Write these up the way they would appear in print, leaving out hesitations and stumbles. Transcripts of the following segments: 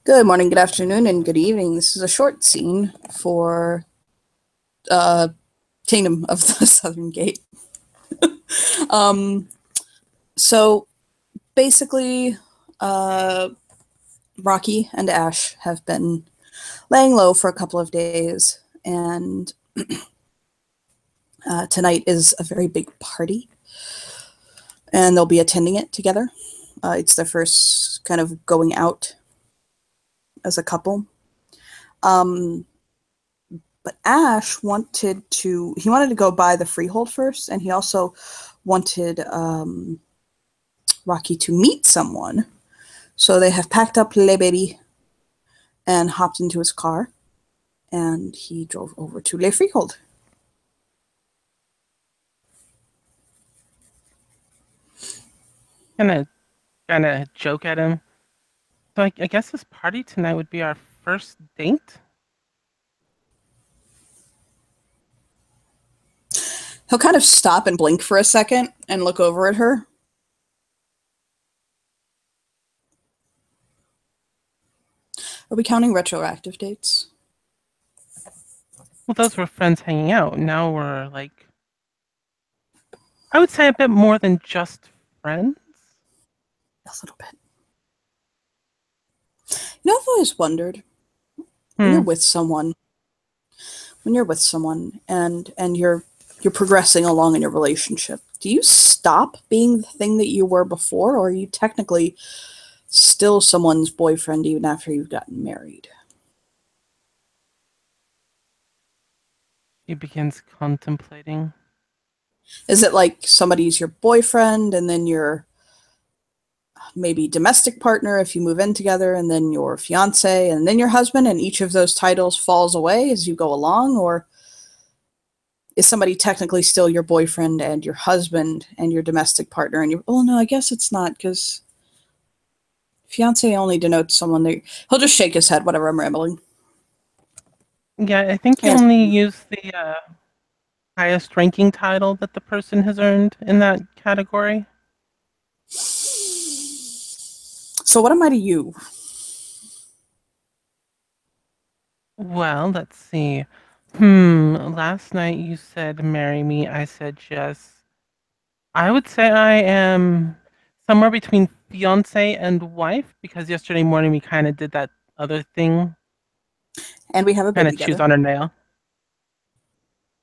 Good morning, good afternoon, and good evening. This is a short scene for uh, Kingdom of the Southern Gate. um, so basically, uh, Rocky and Ash have been laying low for a couple of days, and tonight is a very big party, and they'll be attending it together. It's their first kind of going out as a couple. Um, but Ash wanted to go buy the freehold first, and he also wanted Rocky to meet someone. So they have packed up Le Baby and hopped into his car, and he drove over to Le Freehold. Kind of joke at him. So I guess this party tonight would be our first date. He'll kind of stop and blink for a second and look over at her. Are we counting retroactive dates? Well, those were friends hanging out. Now we're like, I would say a bit more than just friends. A little bit. You know, I've always wondered when you're Hmm. with someone, and you're progressing along in your relationship, do you stop being the thing that you were before, or are you technically still someone's boyfriend even after you've gotten married? He begins contemplating. Is it like somebody's your boyfriend and then your maybe domestic partner if you move in together, and then your fiance and then your husband, and each of those titles falls away as you go along? Or is somebody technically still your boyfriend and your husband and your domestic partner, and you, oh no, I guess it's not, because fiance only denotes someone that he'll just shake his head, whatever, I'm rambling. Yeah, I think you Yes. only use the highest ranking title that the person has earned in that category. So what am I to you? Well, let's see. Last night you said marry me. I said yes. I would say I am somewhere between fiance and wife because yesterday morning we kind of did that other thing, And we have a kind baby of choose together. on our nail.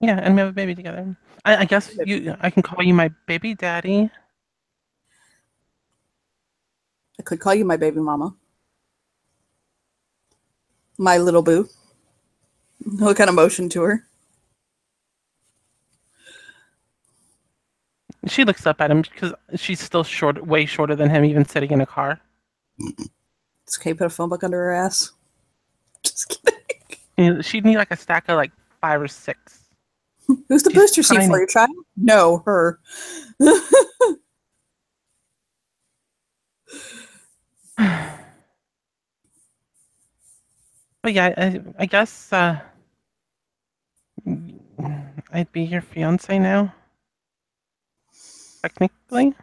Yeah, and we have a baby together. I guess I can call you my baby daddy. I could call you my baby mama, my little boo. He'll kind of motion to her. She looks up at him because she's still short, way shorter than him, even sitting in a car. It's okay, put a phone book under her ass. Just kidding. And she'd need like a stack of like 5 or 6. Who's the She's booster seat for tiny. your child? No, her. But yeah, I guess I'd be your fiance now, technically.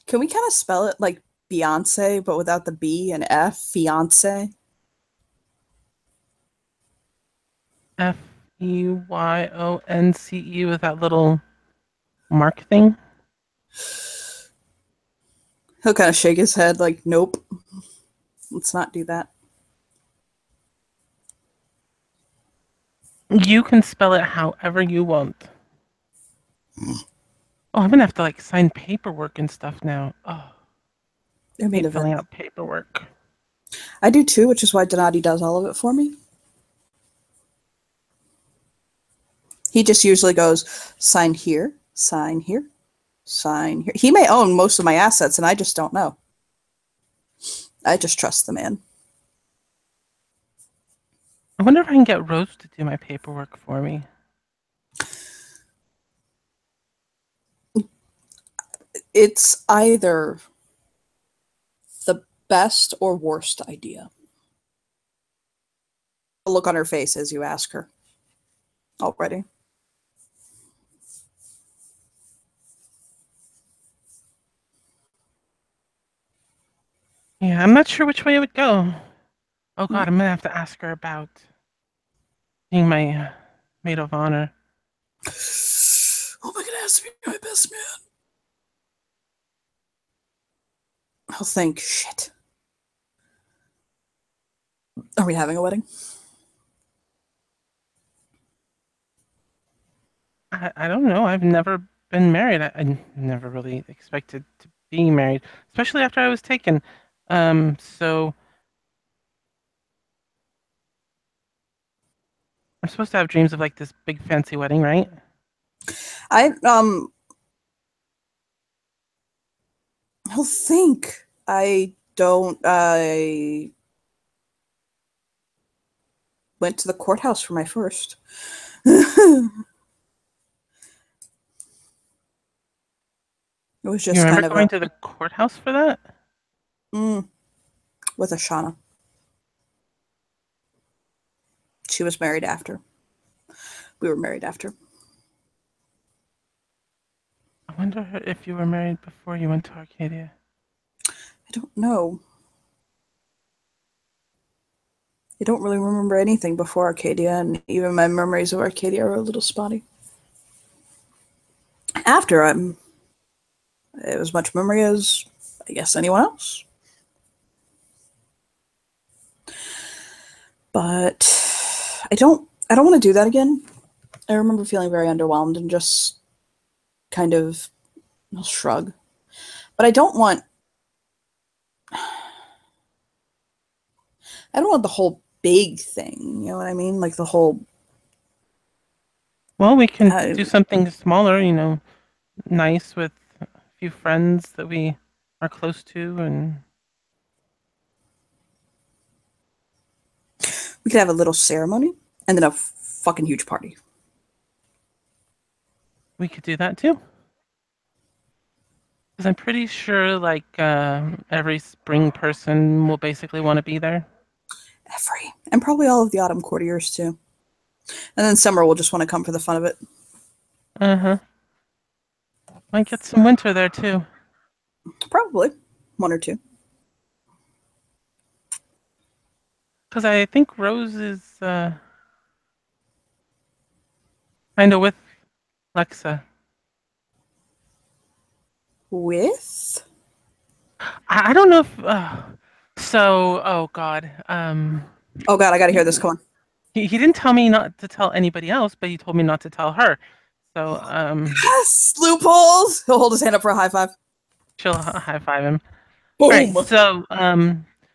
Can we kind of spell it like Beyonce, but without the B and F? Fiance? FEYONCE with that little mark thing. He'll kind of shake his head like, nope, let's not do that. You can spell it however you want. Oh, I'm gonna have to like sign paperwork and stuff now. Oh, I I mean, hate filling event. out paperwork. I do too, which is why Donati does all of it for me. He just usually goes, sign here, sign here, sign here. He may own most of my assets, and I just don't know. I just trust the man. I wonder if I can get Rose to do my paperwork for me. It's either the best or worst idea. A look on her face as you ask her already. Yeah, I'm not sure which way it would go. Oh Hmm. God, I'm gonna have to ask her about being my maid of honor. Oh my god, it has to be my best man. I'll think. Shit. Are we having a wedding? I don't know. I've never been married. I never really expected to be married, especially after I was taken. So I'm supposed to have dreams of like this big fancy wedding, right? I I'll think. I don't. I went to the courthouse for my first. It was You just remember kind of a going to the courthouse for that? mm, with Ashana. She was married after. We were married after. I wonder if you were married before you went to Arcadia. I don't know. I don't really remember anything before Arcadia, and even my memories of Arcadia are a little spotty. After, as much memory as I guess anyone else. But I don't want to do that again. I remember feeling very underwhelmed and just kind of shrug. But I don't want the whole big thing. You know what I mean? Like the whole. Well, we can Uh, do something smaller, nice with a few friends that we are close to, and we could have a little ceremony and then a fucking huge party. we could do that too. Because I'm pretty sure, like, every spring person will basically want to be there. Every and probably all of the autumn courtiers too. And then summer will just want to come for the fun of it. Uh huh. Might get some winter there too. Probably one or two. Because I think Rose is kind of with Lexa. With I don't know if. So, oh God. oh god, I got to hear this. He, Come on. he didn't tell me not to tell anybody else, but he told me not to tell her. So, Yes, loopholes. He'll hold his hand up for a high five. she'll high five him. All right. Boom. So,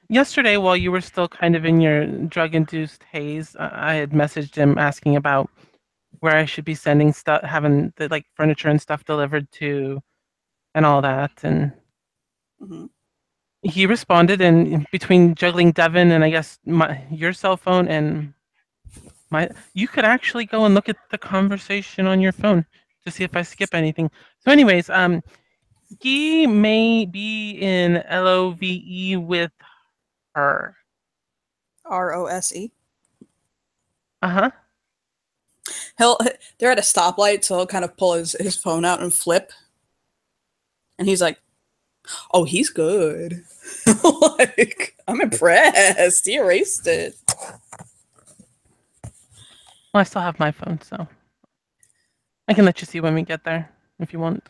yesterday, while you were still kind of in your drug-induced haze, I had messaged him asking about where I should be sending stuff, having the like furniture and stuff delivered to, and all that. And Hmm. he responded, and between juggling Devin and I guess your cell phone and you could actually go and look at the conversation on your phone to see if I skip anything. So, anyways, he may be in LOVE with her. Rose. Uh huh. He'll they're at a stoplight, so he'll kind of pull his phone out and flip, and he's like, "Oh, he's good." Like I'm impressed. He erased it. Well, I still have my phone, so I can let you see when we get there if you want.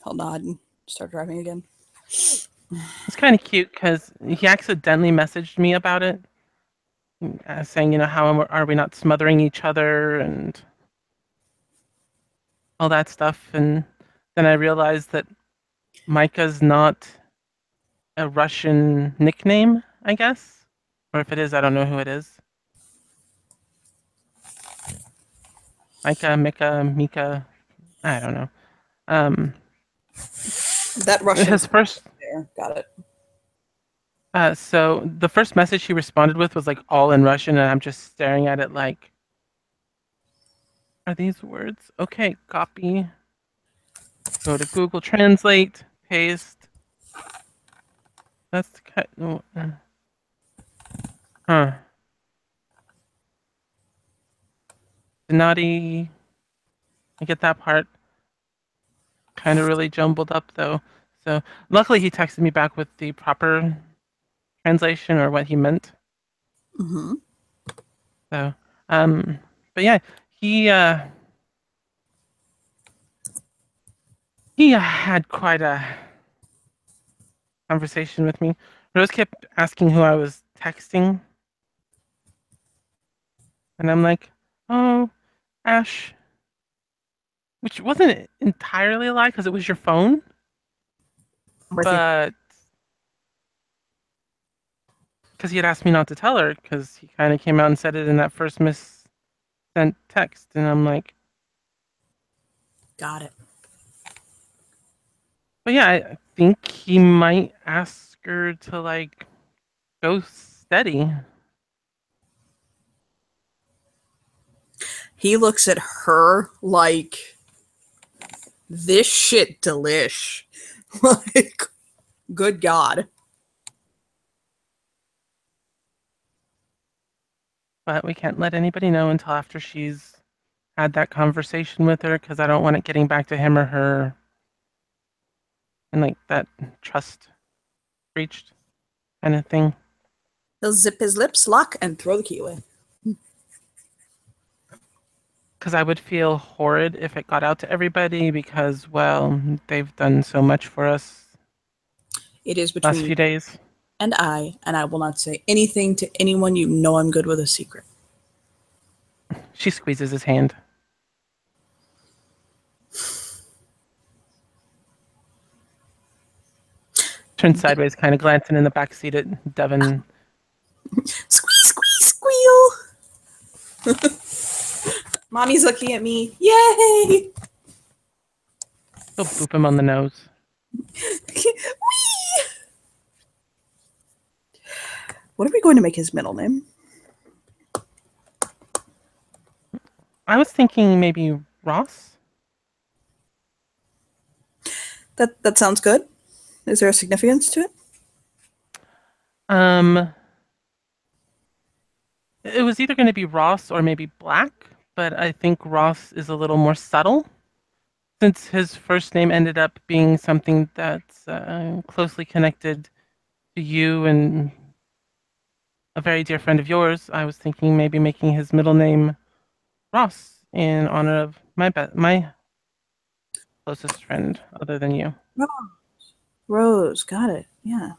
He'll nod and start driving again. It's kind of cute because he accidentally messaged me about it, saying, how are we not smothering each other and all that stuff. And then I realized that Micah's not a Russian nickname, I guess. Or if it is, I don't know who it is. Micah, Mika, Mika, I don't know. Um, That Russian's his first, there. Got it. so the first message he responded with was like all in Russian, and I'm just staring at it like, are these words? Okay, copy. Go to Google Translate, paste. That's the cut. Huh. Naughty. I get that part. Kind of really jumbled up though. So luckily he texted me back with the proper translation or what he meant. Hmm. So, um, but yeah, he uh, he had quite a conversation with me. Rose kept asking who I was texting, and I'm like, "Oh, Ash," which wasn't entirely a lie because it was your phone, I'm with you. but because he had asked me not to tell her because he kind of came out and said it in that first sent text, and I'm like, Got it. but yeah, I think he might ask her to like go steady. He looks at her like this shit delish. Like, good God. But we can't let anybody know until after she's had that conversation with her because I don't want it getting back to him or her and like that trust breached kind of thing. He'll zip his lips, lock, and throw the key away. Because I would feel horrid if it got out to everybody because, well, they've done so much for us It is last between few days. and I will not say anything to anyone. You know I'm good with a secret. She squeezes his hand. Turns sideways, kind of glancing in the back seat at Devin. Squeeze, squeeze, squeal. Mommy's looking at me. Yay! She'll boop him on the nose. Whee! What are we going to make his middle name? I was thinking maybe Ross. That sounds good. Is there a significance to it? Um, it was either going to be Ross or maybe Black, but I think Ross is a little more subtle since his first name ended up being something that's closely connected to you and a very dear friend of yours. I was thinking maybe making his middle name Ross in honor of my closest friend other than you. Rose, got it. Yeah.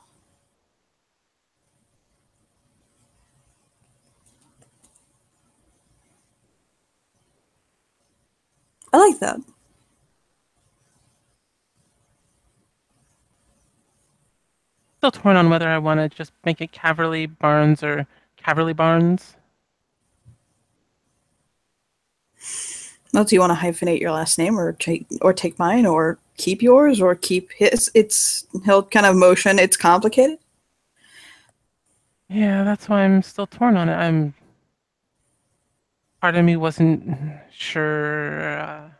I like that. Still torn on whether I want to just make it Caverly Barnes or Caverly Barnes. Well, do you want to hyphenate your last name or take mine or keep yours or keep his? He'll kind of motion. It's complicated. Yeah, that's why I'm still torn on it. Part of me wasn't sure,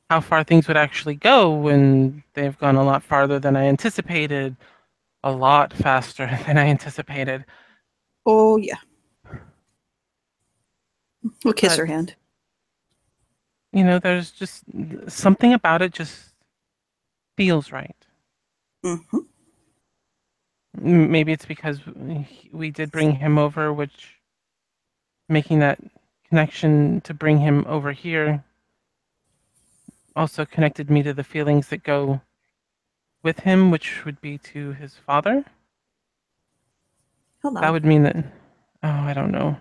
how far things would actually go when they've gone a lot farther than I anticipated, a lot faster than I anticipated. Oh yeah. We'll kiss But, her hand. there's just something about it just feels right. Hmm. Maybe it's because we did bring him over, which making that connection to bring him over here also connected me to the feelings that go with him, which would be to his father. Hold That on. would mean that, oh, I don't know.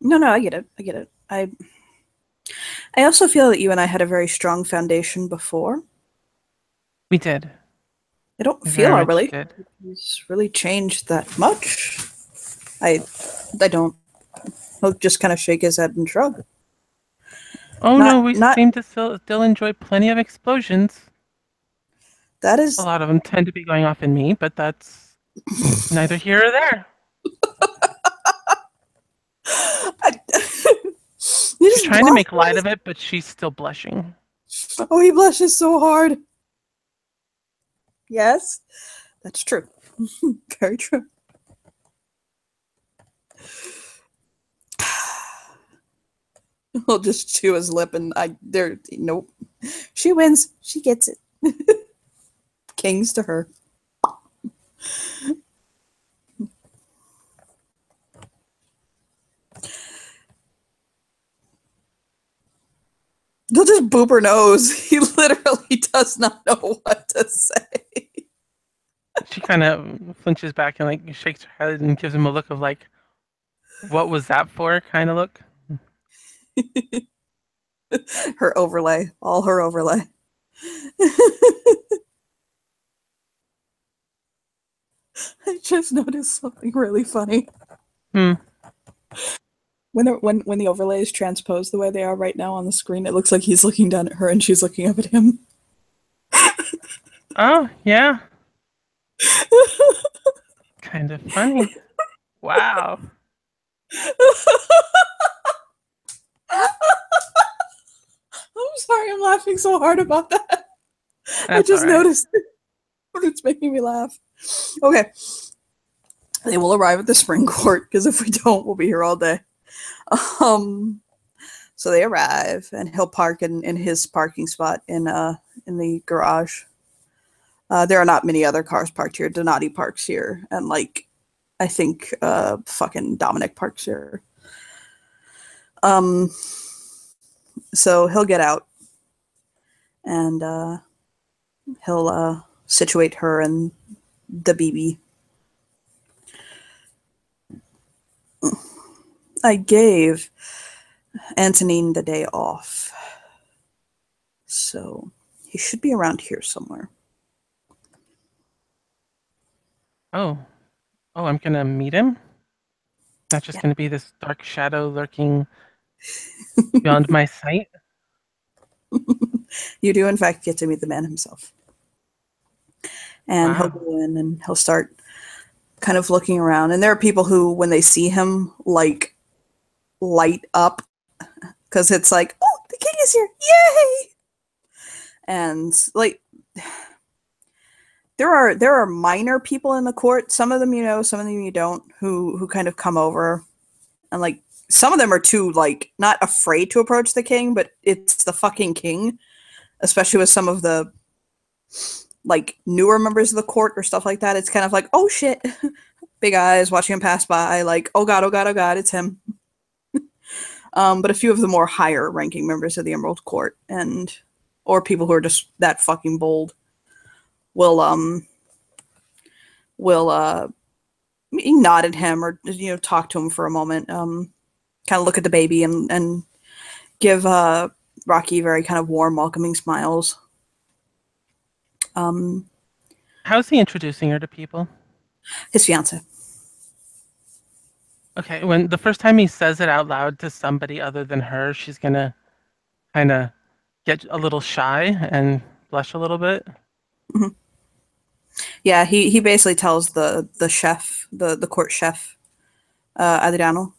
No, I get it. I get it. I also feel that you and I had a very strong foundation before. We did. I don't We feel very our much relationship did. has really changed that much. I I don't. He'll just kind of shake his head and shrug. Oh no, Not we not seem to still enjoy plenty of explosions. that A is. lot of them tend to be going off in me, but that's neither here or there. I, he She's just trying to make light blushes. of it, but she's still blushing. Oh, he blushes so hard. Yes, that's true. Very true. He'll just chew his lip, and I there. Nope. She wins. She gets it. Kings to her. They'll just boop her nose. He literally does not know what to say. She kind of flinches back and like shakes her head and gives him a look of like, "What was that for?" kind of look. Her overlay, all her overlay. I just noticed something really funny. Hmm. When the overlay is transposed the way they are right now on the screen, it looks like he's looking down at her and she's looking up at him. Oh yeah, kind of funny. Wow. I'm sorry, I'm laughing so hard about that. I That's all just right. noticed it. It's making me laugh. Okay. They will arrive at the spring court because if we don't, we'll be here all day. Um, so they arrive, and he'll park in his parking spot in the garage. There are not many other cars parked here. Donati parks here, and like I think fucking Dominic parks here. Um, so he'll get out, and he'll situate her and the BB. I gave Antonine the day off, so he should be around here somewhere. Oh, oh, I'm gonna meet him. Not just Yeah. gonna be this dark shadow lurking beyond my sight. You do, in fact, get to meet the man himself. And he'll Wow. go in and he'll start kind of looking around. And there are people who, when they see him, like light up because it's like, oh, the king is here. Yay! And like, there are minor people in the court. Some of them you know, some of them you don't, who kind of come over and like some of them are too like not afraid to approach the king, but it's the fucking king, especially with some of the like newer members of the court or stuff like that. It's kind of like, oh shit, big eyes watching him pass by, like, oh god, oh god, oh god, it's him. But a few of the more higher ranking members of the Emerald Court and or people who are just that fucking bold will will nod at him or talk to him for a moment, kind of look at the baby and give Rocky very kind of warm, welcoming smiles. Um, How's he introducing her to people? his fiance. Okay, when the first time he says it out loud to somebody other than her, she's gonna kind of get a little shy and blush a little bit. Mhm. Yeah, he basically tells the chef, the court chef, Adriano,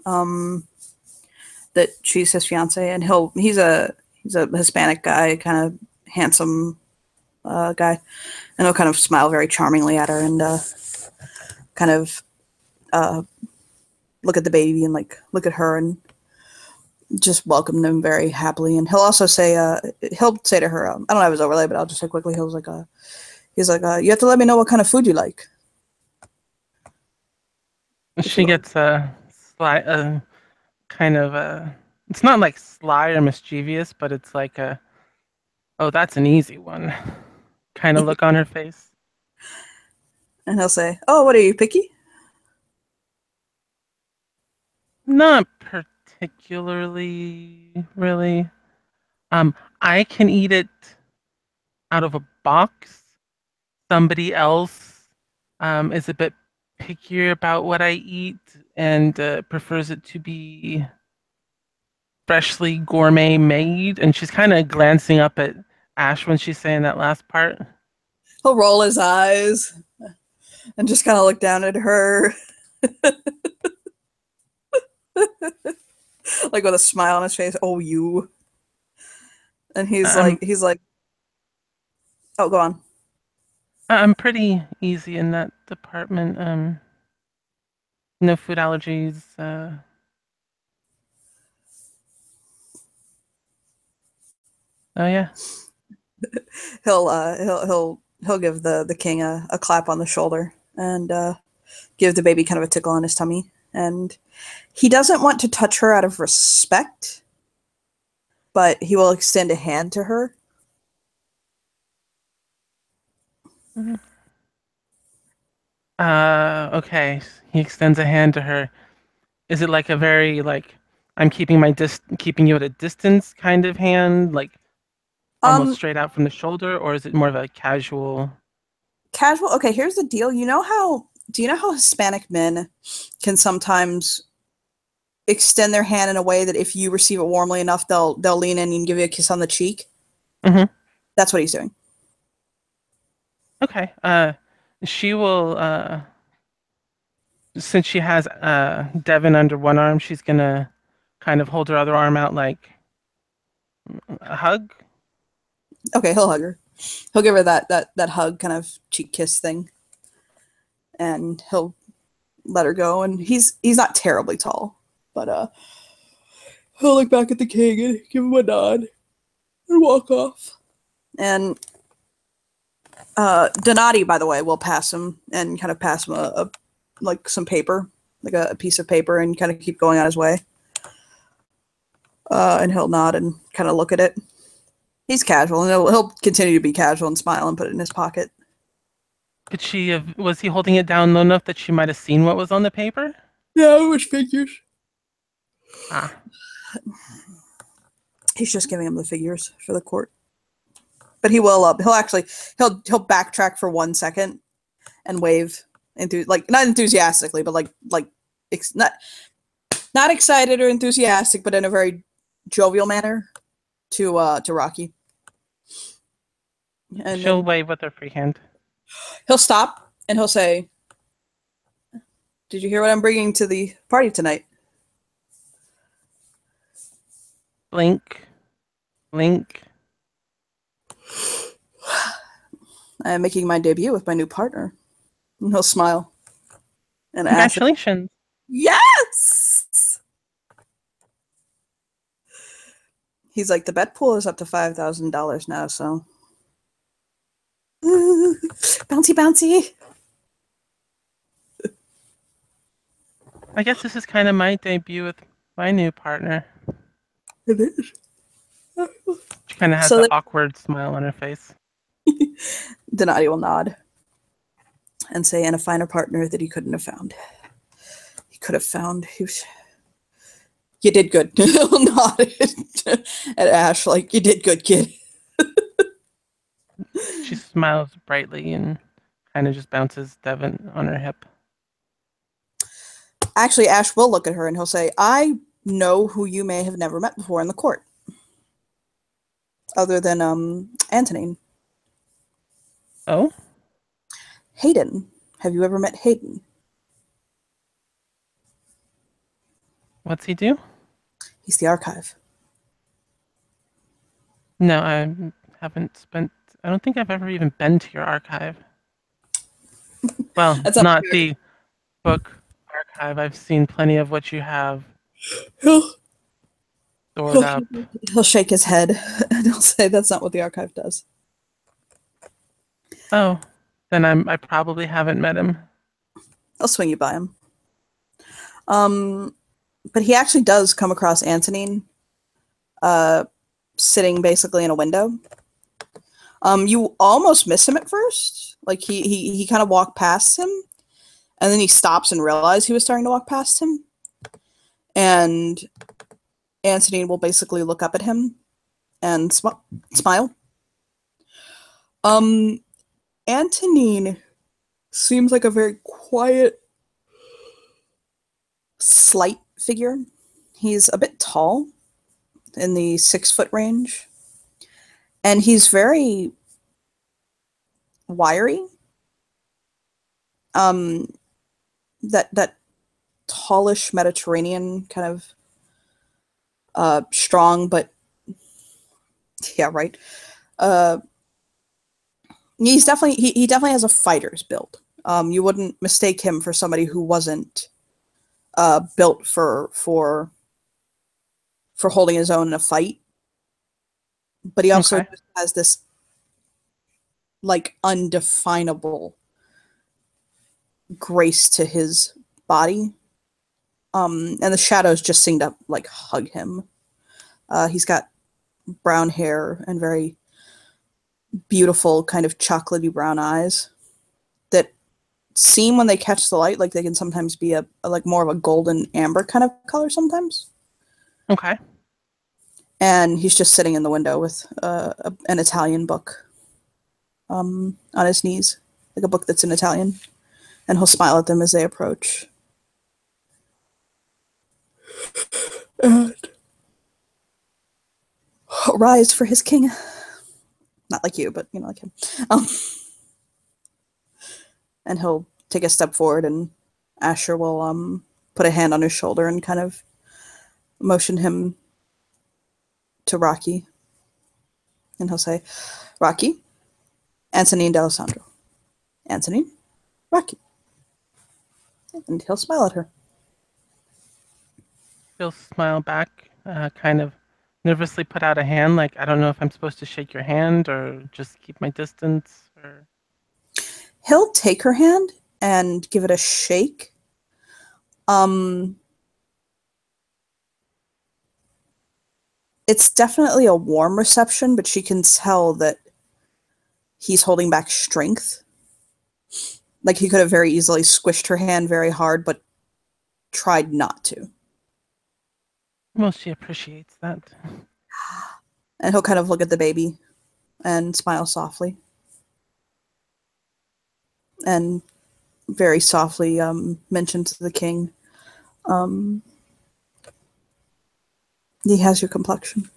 um, that she's his fiance, and he's a Hispanic guy, kind of handsome guy, and he'll kind of smile very charmingly at her and kind of uh, look at the baby and like look at her and just welcome them very happily. And he'll also say he'll say to her, I don't have his overlay, but I'll just say quickly. He's like you have to let me know what kind of food you like. If you She will. gets a sly, kind of it's not like sly or mischievous, but it's like a, oh, that's an easy one kind of look on her face. And he'll say, oh, what are you, picky? Not particularly, really. Um, I can eat it out of a box. Somebody else is a bit pickier about what I eat and prefers it to be freshly gourmet made. And she's kind of glancing up at Ash when she's saying that last part. He'll roll his eyes and just kind of look down at her, like with a smile on his face. Oh, you. And I'm he's like, oh, go on. I'm pretty easy in that department. No food allergies. Oh yeah. He'll he'll give the king a clap on the shoulder and give the baby kind of a tickle on his tummy. And he doesn't want to touch her out of respect, but he will extend a hand to her. Okay. He extends a hand to her. Is it like a very like I'm keeping you at a distance kind of hand, like almost Um, straight out from the shoulder, or is it more of a casual? Casual. Okay, here's the deal. Do you know how Hispanic men can sometimes extend their hand in a way that if you receive it warmly enough, they'll lean in and give you a kiss on the cheek? Hmm. That's what he's doing. Okay. She will since she has Devin under one arm, she's gonna kind of hold her other arm out like a hug. Okay, he'll hug her. He'll give her that hug, kind of cheek kiss thing, and he'll let her go. And he's not terribly tall, but he'll look back at the king and give him a nod and walk off. And Donati, by the way, will pass him and kind of pass him a like some paper, like a piece of paper, and kind of keep going on his way. And he'll nod and kind of look at it. He's casual, and he'll continue to be casual and smile and put it in his pocket. Could she have, was he holding it down low enough that she might have seen what was on the paper? Yeah, it was figures. Ah, He's just giving him the figures for the court. But he'll backtrack for 1 second and wave like not enthusiastically, but like not excited or enthusiastic, but in a very jovial manner to Rocky. And she'll then wave with her free hand. he'll stop and he'll say, "Did you hear what I'm bringing to the party tonight?" Blink, blink. I'm making my debut with my new partner. And he'll smile and ask, Congratulations. "Yes." He's like, "The bet pool is up to $5,000 now, so bouncy, bouncy." I guess this is kind of my debut with my new partner. It is. She kind of has So the awkward smile on her face. Donati will nod and say, "And a finer partner that he couldn't have found. He could have found. You did good." He'll nod at Ash like, "You did good, kid." She smiles brightly and kind of just bounces Devin on her hip. Actually, Ash will look at her and he'll say, "I know who you may have never met before in the court, other than Antonine. Oh, Hayden. Have you ever met Hayden? what's he do? He's the archive." No, I haven't spent. I don't think I've ever even been to your archive. Well, That's not not fair. the book archive. I've seen plenty of what you have He'll, stored he'll, up. he'll shake his head and he'll say, "That's not what the archive does." Oh, then I probably haven't met him. I'll swing you by him. Um, but he actually does come across Antonine, uh, sitting basically in a window. You almost miss him at first. Like he kind of walked past him, and then he stops and realizes he was starting to walk past him. And Antonine will basically look up at him and smile. Um, Antonine seems like a very quiet, slight figure. He's a bit tall, in the 6 foot range, and he's very wiry. Um, that tallish Mediterranean kind of strong, but yeah, right. Uh, he definitely has a fighter's build. You wouldn't mistake him for somebody who wasn't built for holding his own in a fight. But he also Okay. has this like undefinable grace to his body. And the shadows just seem to like hug him. He's got brown hair and very beautiful kind of chocolatey brown eyes that seem, when they catch the light, like they can sometimes be a like more of a golden amber kind of color sometimes. Okay. And he's just sitting in the window with an Italian book on his knees, like a book that's in Italian. And he'll smile at them as they approach. And rise for his king. Not like you, but like him. And he'll take a step forward, and Asher will put a hand on his shoulder and kind of motion him to Rocky. And he'll say, Rocky, Antonine D'Alessandro. Antonine, Rocky. And he'll smile at her. She'll smile back, kind of nervously put out a hand, like, I don't know if I'm supposed to shake your hand or just keep my distance. Or He'll take her hand and give it a shake. It's definitely a warm reception, but she can tell that he's holding back strength. Like he could have very easily squished her hand very hard, but tried not to. Well, she appreciates that. And he'll kind of look at the baby and smile softly. And very softly mention to the king, he has your complexion.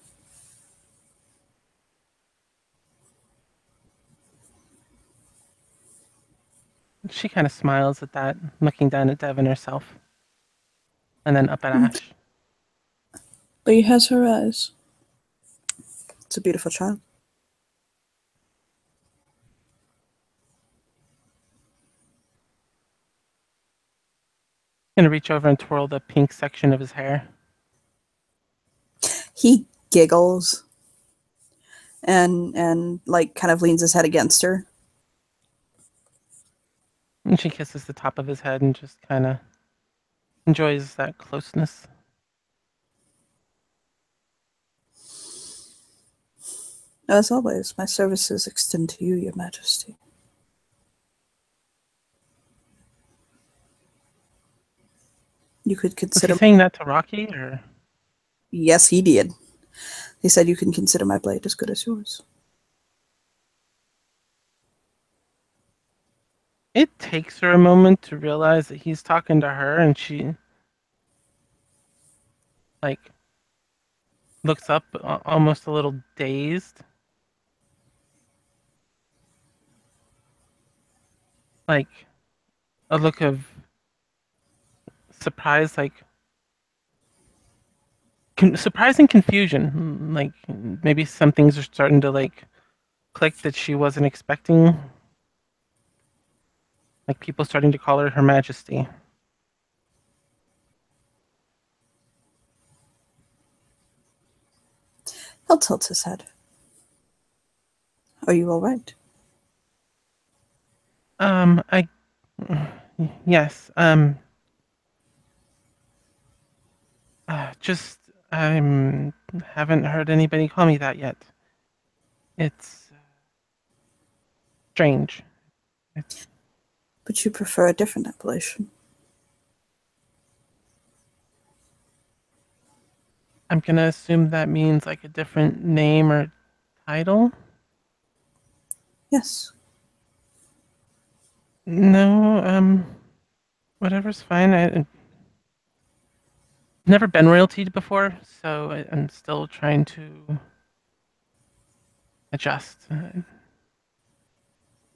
She kind of smiles at that, looking down at Devin herself. And then up at Ash. But he has her eyes. It's a beautiful child. Gonna reach over and twirl the pink section of his hair. He giggles and like kind of leans his head against her. And she kisses the top of his head and just kind of enjoys that closeness. As always, my services extend to you, Your Majesty. You could consider. Was he saying that to Rocky, or? Yes, he did. He said you can consider my blade as good as yours. It takes her a moment to realize that he's talking to her, and she like looks up, almost a little dazed. Like a look of surprise, like surprising confusion. Like maybe some things are starting to like click that she wasn't expecting. Like people starting to call her Her Majesty. He'll tilt his head. Are you all right? Yes, just, haven't heard anybody call me that yet. It's strange. But you prefer a different appellation. I'm gonna assume that means like a different name or title? Yes. No, whatever's fine. I've never been royalty before, so I'm still trying to adjust.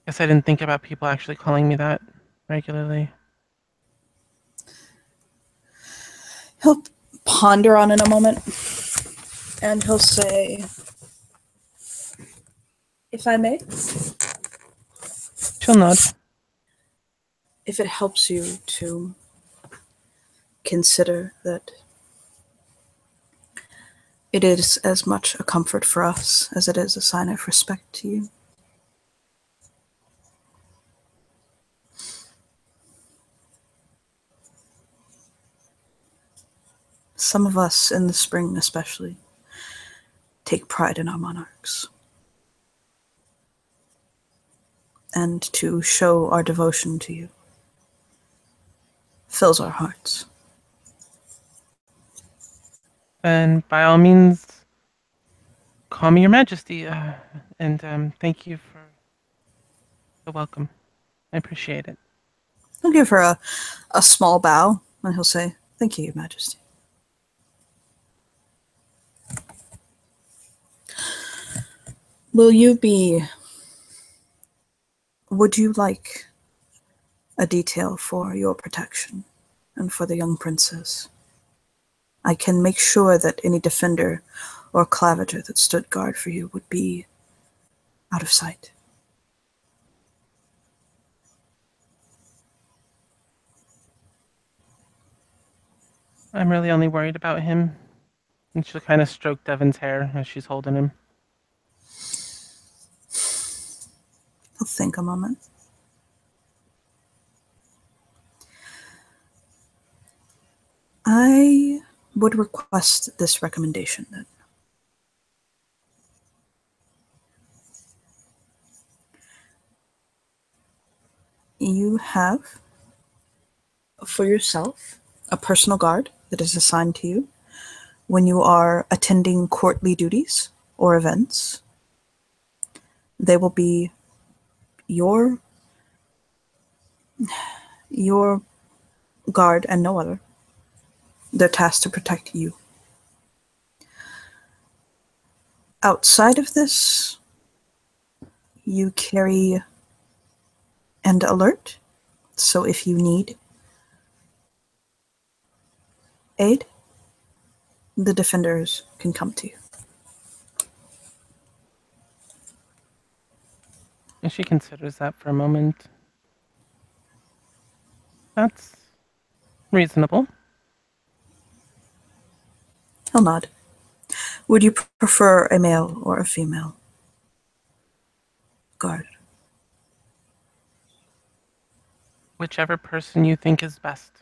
Guess I didn't think about people actually calling me that regularly. He'll ponder on it a moment, and he'll say, if I may? She'll nod. If it helps you to consider that it is as much a comfort for us as it is a sign of respect to you. Some of us, in the spring especially, take pride in our monarchs. And to show our devotion to you fills our hearts. And by all means, call me Your Majesty. And thank you for the welcome. I appreciate it. He'll give her a small bow, and he'll say, "Thank you, Your Majesty." Would you like a detail for your protection and for the young princess? I can make sure that any defender or clavager that stood guard for you would be out of sight. I'm really only worried about him. And she'll kind of stroke Devon's hair as she's holding him. He'll think a moment. I would request this recommendation then. You have for yourself a personal guard that is assigned to you when you are attending courtly duties or events. They will be your guard and no other. They're tasked to protect you. Outside of this, you carry and alert, so if you need aid, the defenders can come to you. And she considers that for a moment. That's reasonable. He'll nod. Would you prefer a male or a female guard? Whichever person you think is best.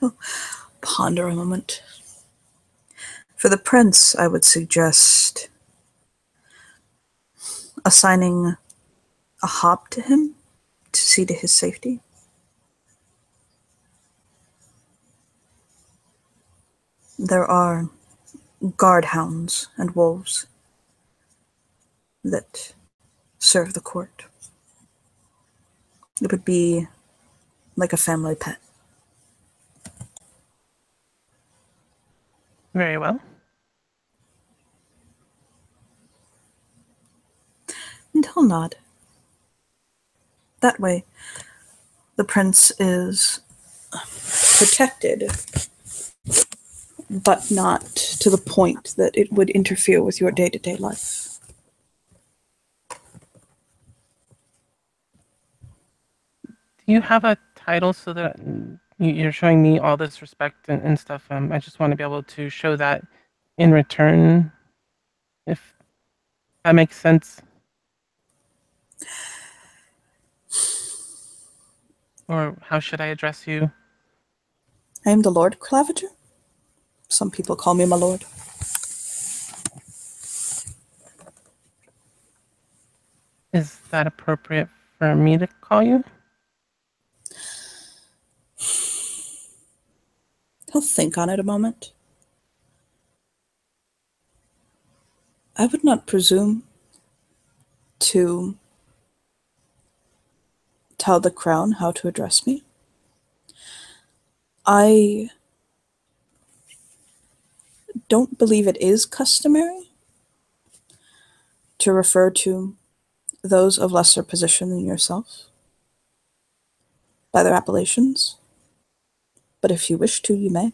He'll ponder a moment. For the prince, I would suggest assigning a hob to him to see to his safety. There are guard hounds and wolves that serve the court. It would be like a family pet. Very well. And he'll nod. That way, the prince is protected, but not to the point that it would interfere with your day-to-day life. Do you have a title so that you're showing me all this respect and stuff? I just want to be able to show that in return, if that makes sense. Or how should I address you? I am the Lord Clavager. Some people call me my lord. Is that appropriate for me to call you? He'll think on it a moment. I would not presume to tell the crown how to address me. I don't believe it is customary to refer to those of lesser position than yourself by their appellations, but if you wish to, you may.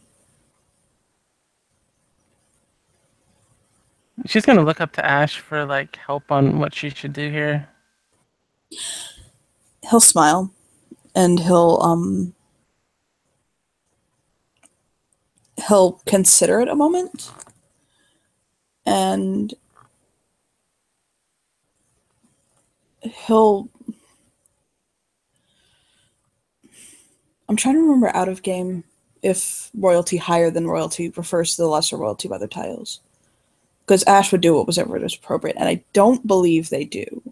She's gonna look up to Ash for like help on what she should do here. He'll smile, and he'll consider it a moment, and I'm trying to remember out of game if royalty higher than royalty refers to the lesser royalty of other titles. Because Ash would do whatever is appropriate, and I don't believe they do.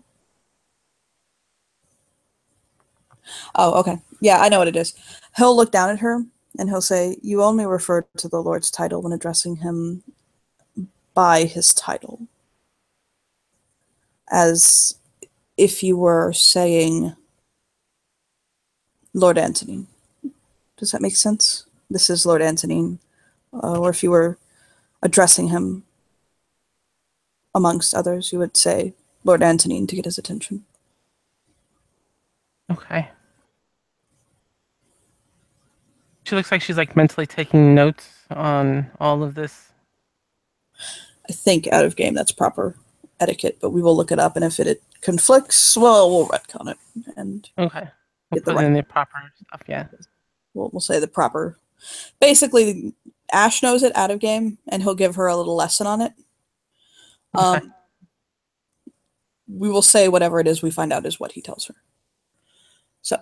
Oh, okay. Yeah, I know what it is. He'll look down at her and he'll say, "You only refer to the Lord's title when addressing him by his title, as if you were saying Lord Antonine." Does that make sense? This is Lord Antonine. Or if you were addressing him amongst others, you would say Lord Antonine to get his attention. Okay. She looks like she's like mentally taking notes on all of this. I think out of game that's proper etiquette, but we will look it up, and if it conflicts, well, we'll retcon it and Okay. We'll get the put it right. in the proper stuff, yeah. We'll say the proper. Basically, Ash knows it out of game, and he'll give her a little lesson on it. Okay. We will say whatever it is we find out is what he tells her. So,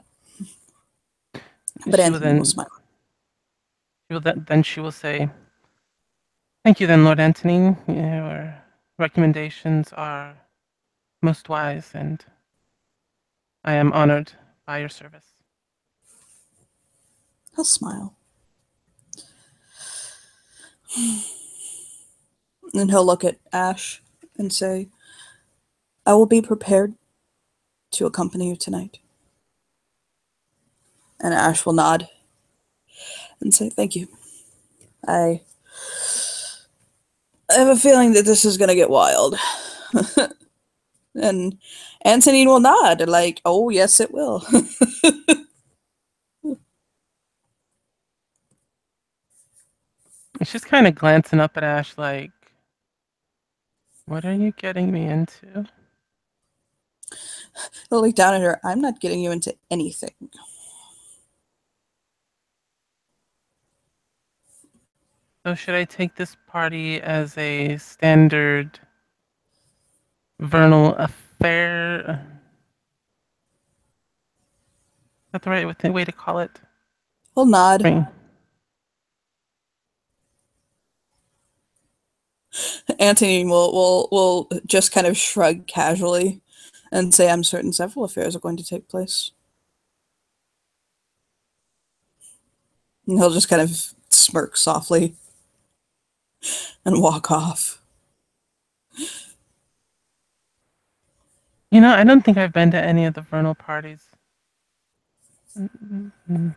but Anthony will smile. She will say, "Thank you then, Lord Anthony. Your recommendations are most wise, and I am honored by your service." He'll smile. And he'll look at Ash and say, "I will be prepared to accompany you tonight." And Ash will nod and say, "Thank you. I have a feeling that this is going to get wild." And Antonine will nod, like, "Oh, yes, it will." She's kind of glancing up at Ash like, "What are you getting me into?" He'll look down at her. "I'm not getting you into anything." So should I take this party as a standard vernal affair? Is that the right way to call it? He'll nod. Right. Antonine will just kind of shrug casually and say, "I'm certain several affairs are going to take place." And he'll just kind of smirk softly and walk off. You know, I don't think I've been to any of the vernal parties. Mm-hmm.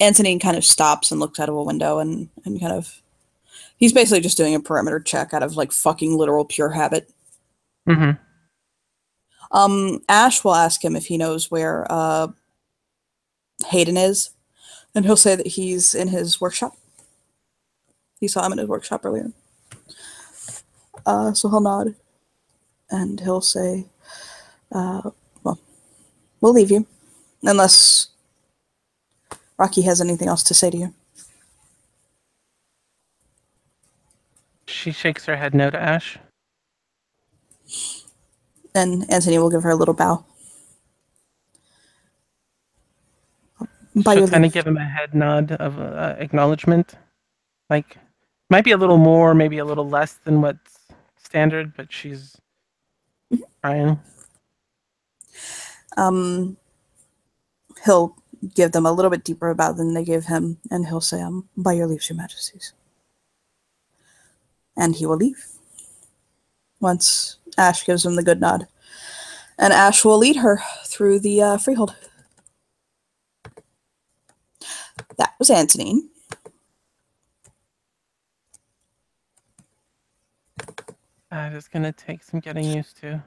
Antonine kind of stops and looks out of a window and kind of, he's basically just doing a perimeter check out of like fucking literal pure habit. Mm-hmm. Ash will ask him if he knows where Hayden is, and he'll say that he's in his workshop. He saw him in his workshop earlier. So he'll nod, and he'll say, well, we'll leave you, unless Rocky has anything else to say to you." She shakes her head no to Ash. And Anthony will give her a little bow. She'll kind of give him a head nod of acknowledgement. Like, might be a little more, maybe a little less than what's standard, but she's trying. He'll give them a little bit deeper bow than they gave him, and he'll say, "By your leave, your majesties." And he will leave once Ash gives him the good nod. And Ash will lead her through the freehold. That was Antonine. That is going to take some getting used to.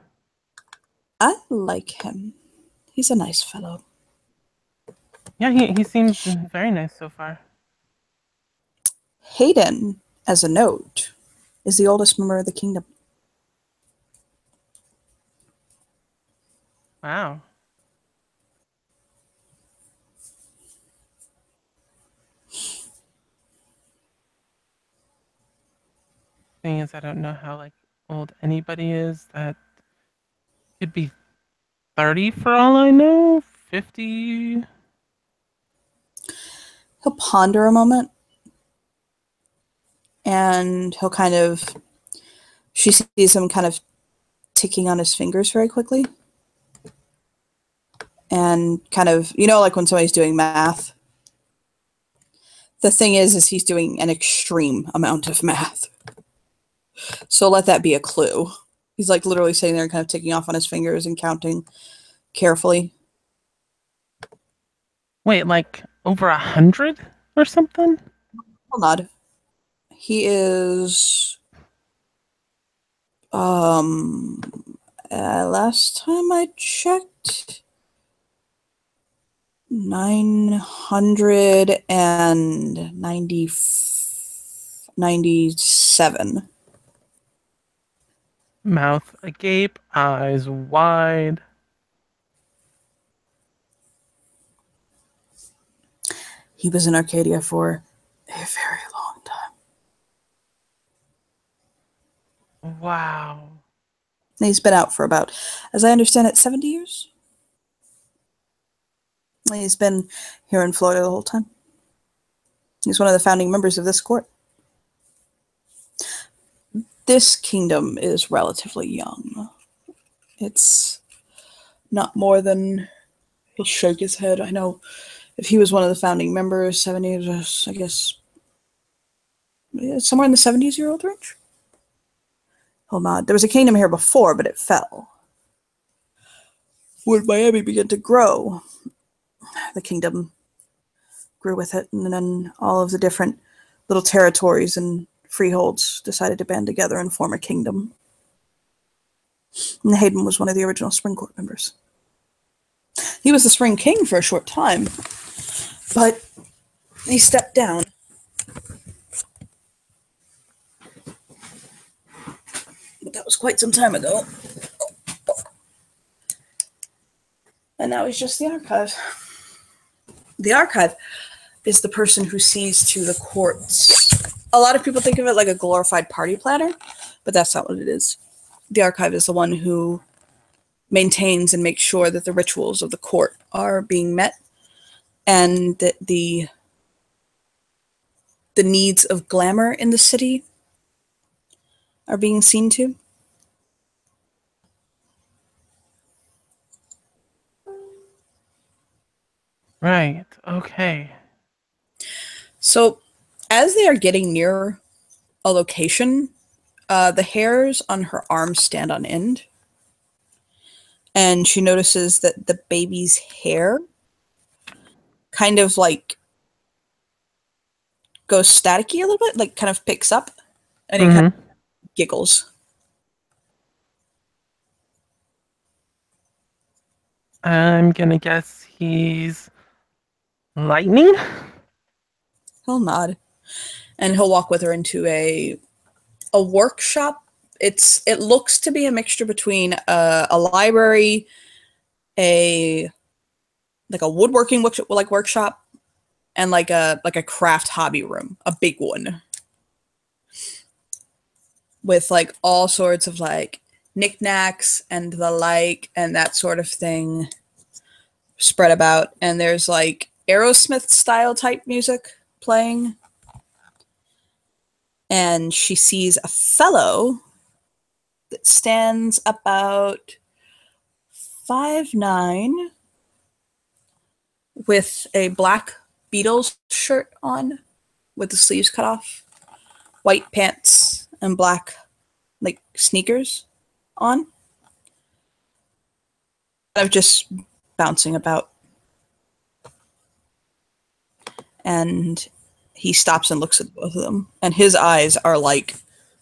I like him. He's a nice fellow. Yeah, he seems very nice so far. Hayden, as a note, is the oldest member of the kingdom. Wow. Thing is, I don't know how like old anybody is. That could be 30 for all I know. 50. He'll ponder a moment, and he'll kind of, she sees him kind of ticking on his fingers very quickly. And kind of, you know, like when somebody's doing math. The thing is he's doing an extreme amount of math. So let that be a clue. He's like literally sitting there and kind of ticking off on his fingers and counting carefully. Wait, like over 100 or something? I'll nod. He is last time I checked 997. Mouth agape, eyes wide. He was in Arcadia for a very long time. Wow. He's been out for about, as I understand it, 70 years. He's been here in Florida the whole time. He's one of the founding members of this court. This kingdom is relatively young. It's not more than, he'll shake his head. I know if he was one of the founding members, 70s, I guess, somewhere in the 70-year-old range. He'll nod. There was a kingdom here before, but it fell. When Miami began to grow, the kingdom grew with it, and then all of the different little territories and freeholds decided to band together and form a kingdom. And Hayden was one of the original Spring Court members. He was the Spring King for a short time, but he stepped down. But that was quite some time ago. And now he's just the archive. The archive is the person who sees to the courts. A lot of people think of it like a glorified party planner, but that's not what it is. The archive is the one who maintains and makes sure that the rituals of the court are being met and that the needs of glamour in the city are being seen to. Right. Okay. So as they are getting near a location, the hairs on her arms stand on end. And she notices that the baby's hair kind of like goes staticky a little bit, like kind of picks up, and he kind of giggles. I'm gonna guess he's lightning. He'll nod, and he'll walk with her into a workshop. It looks to be a mixture between a library, a woodworking workshop, and like a craft hobby room, a big one, with like all sorts of like knickknacks and the like and that sort of thing spread about. And there's like Aerosmith style type music playing. And she sees a fellow that stands about 5'9", with a black Beatles shirt on with the sleeves cut off, white pants, and black like sneakers on. Kind of just bouncing about. And he stops and looks at both of them, and his eyes are like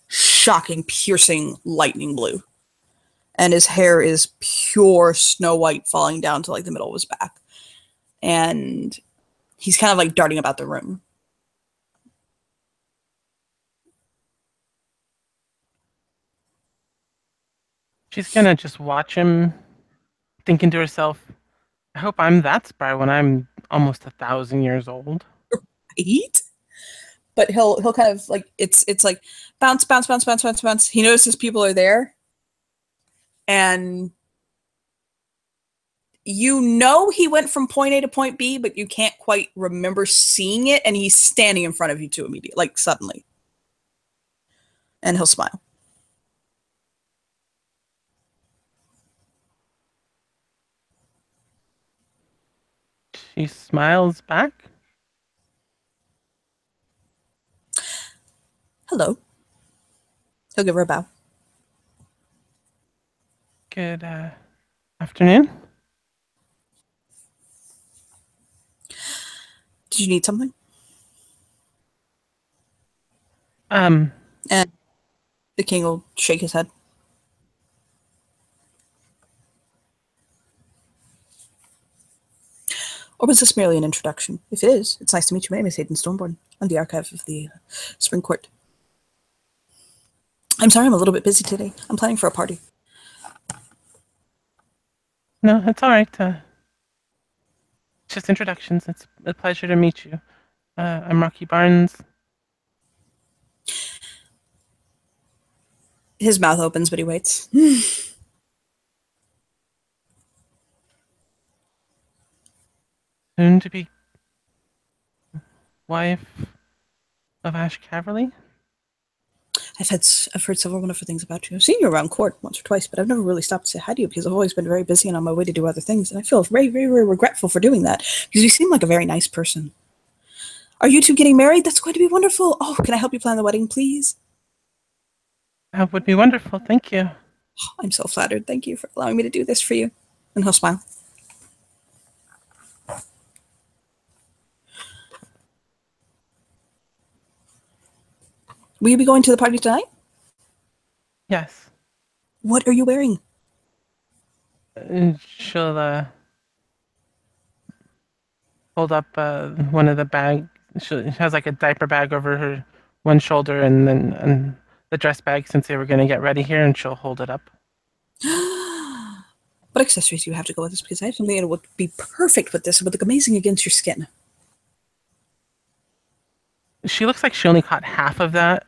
shocking, piercing lightning blue. And his hair is pure snow white falling down to like the middle of his back. And he's kind of like darting about the room. She's gonna just watch him, thinking to herself, I hope I'm that spry when I'm almost 1,000 years old. Eat? But he'll kind of like it's like bounce, bounce, bounce, bounce, bounce, bounce. He notices people are there, and You know he went from point A to point B, but you can't quite remember seeing it, and he's standing in front of you too immediately, like suddenly. And he'll smile. She smiles back. Hello. He'll give her a bow. Good afternoon. Did you need something? Um, And the king will shake his head. Or was this merely an introduction? If it is, it's nice to meet you. My name is Hayden Stormborn. I'm the archive of the Spring Court. I'm sorry I'm a little bit busy today. I'm planning for a party. no, it's all right. Just introductions. It's a pleasure to meet you. I'm Rocky Barnes. His mouth opens, but he waits. Soon to be wife of Ash Caverly. I've heard several wonderful things about you. I've seen you around court once or twice, but I've never really stopped to say hi to you because I've always been very busy and on my way to do other things. And I feel very, very, very regretful for doing that because you seem like a very nice person. Are you two getting married? That's going to be wonderful. Oh, can I help you plan the wedding, please? That would be wonderful. Thank you. Oh, I'm so flattered. Thank you for allowing me to do this for you. And he'll smile. Will you be going to the party tonight? Yes. What are you wearing? She'll hold up one of the bags. She has like a diaper bag over her one shoulder, and then the dress bag since they were going to get ready here, and she'll hold it up. What accessories do you have to go with this? Because I have something that would be perfect with this. It would look amazing against your skin. She looks like she only caught half of that.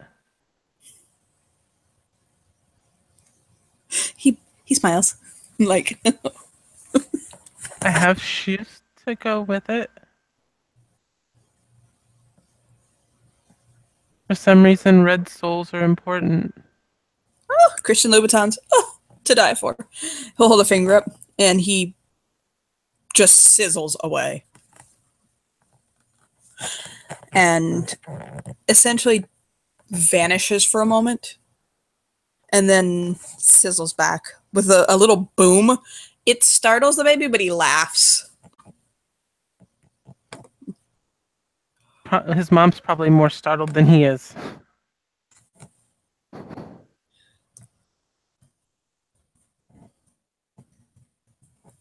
He smiles. Like, I have shoes to go with it. For some reason, red soles are important. oh, Christian Louboutins. Oh, to die for. He'll hold a finger up, and he just sizzles away. And essentially vanishes for a moment. And then sizzles back with a little boom. It startles the baby, but he laughs. His mom's probably more startled than he is.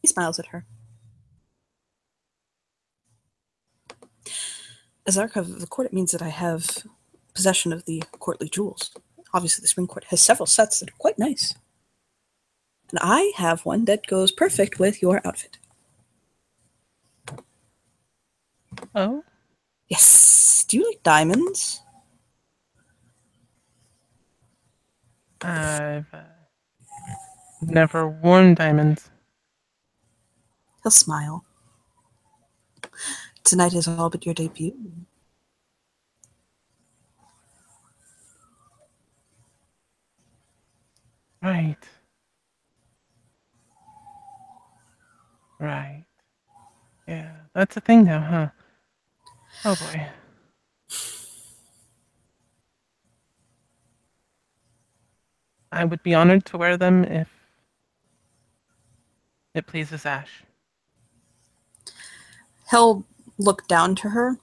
He smiles at her. As archive of the court, it means that I have possession of the courtly jewels. Obviously, the Spring Court has several sets that are quite nice. And I have one that goes perfect with your outfit. Oh? Yes. Do you like diamonds? I've never worn diamonds. He'll smile. Tonight is all but your debut. Right. Right. Yeah, that's a thing now, huh? Oh boy. I would be honored to wear them if it pleases Ash. He'll look down to her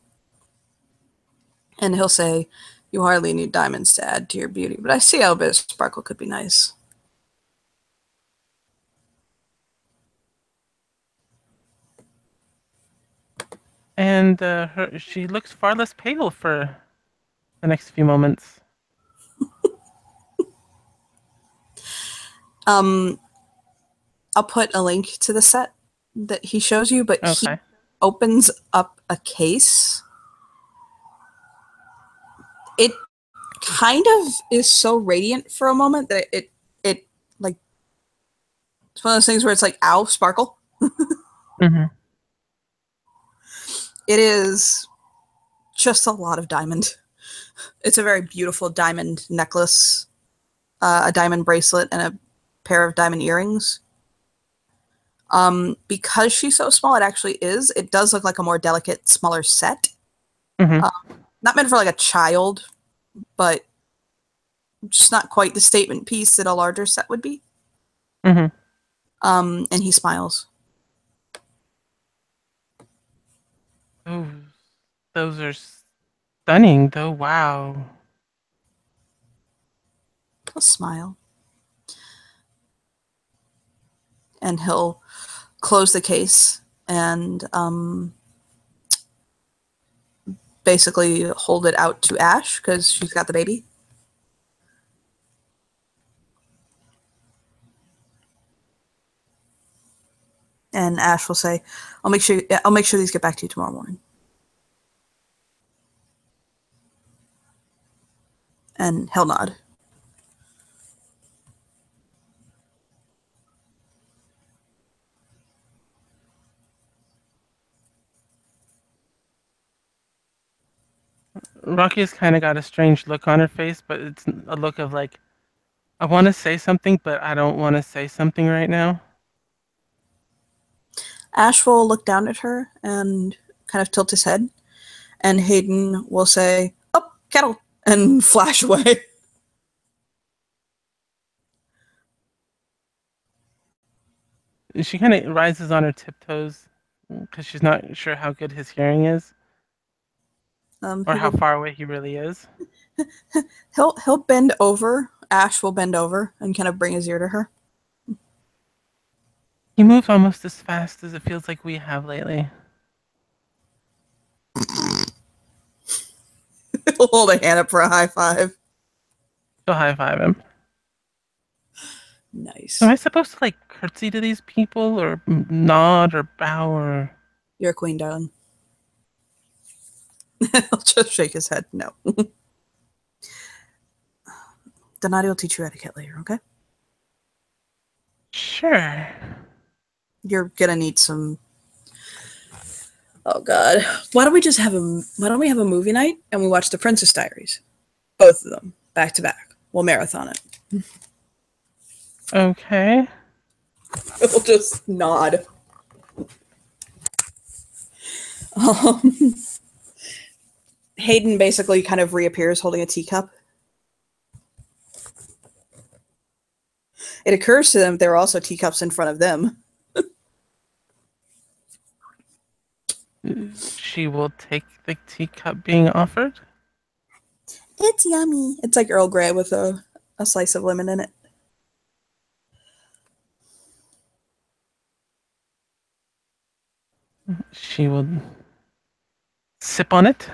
and he'll say, you hardly need diamonds to add to your beauty, but I see how a bit of sparkle could be nice. And she looks far less pale for the next few moments. I'll put a link to the set that he shows you, but Okay. he opens up a case. It kind of is so radiant for a moment that it like it's one of those things where it's like, ow, sparkle. Mm-hmm. It is just a lot of diamond. It's a very beautiful diamond necklace, a diamond bracelet, and a pair of diamond earrings. Because she's so small, it actually is. It does look like a more delicate, smaller set. Mm-hmm. Not meant for like a child, but just not quite the statement piece that a larger set would be. Mm-hmm. And he smiles. Oh, those are stunning, though. Wow. He'll smile. And he'll close the case and basically hold it out to Ash because she's got the baby. And Ash will say, I'll make sure these get back to you tomorrow morning. And he'll nod. Rocky has kind of got a strange look on her face, but it's a look of like, I want to say something, but I don't want to say something right now. Ash will look down at her and kind of tilt his head. And Hayden will say, "Oh, kettle," and flash away. She kind of rises on her tiptoes because she's not sure how good his hearing is or He how will. far away he really is. He'll bend over. Ash will bend over and kind of bring his ear to her. He moves almost as fast as it feels like we have lately. He'll hold a hand up for a high five. She'll high five him. Nice. Am I supposed to like curtsy to these people or nod or bow or? You're a queen, darling. He'll just shake his head. No. Donati will teach you etiquette later, okay? Sure. You're gonna need some. Oh God! Why don't we have a movie night and we watch The Princess Diaries, both of them back to back? We'll marathon it. Okay. He'll just nod. Um, Hayden basically kind of reappears holding a teacup. It occurs to them there are also teacups in front of them. She will take the teacup being offered. It's yummy. It's like Earl Grey with a slice of lemon in it. She will sip on it.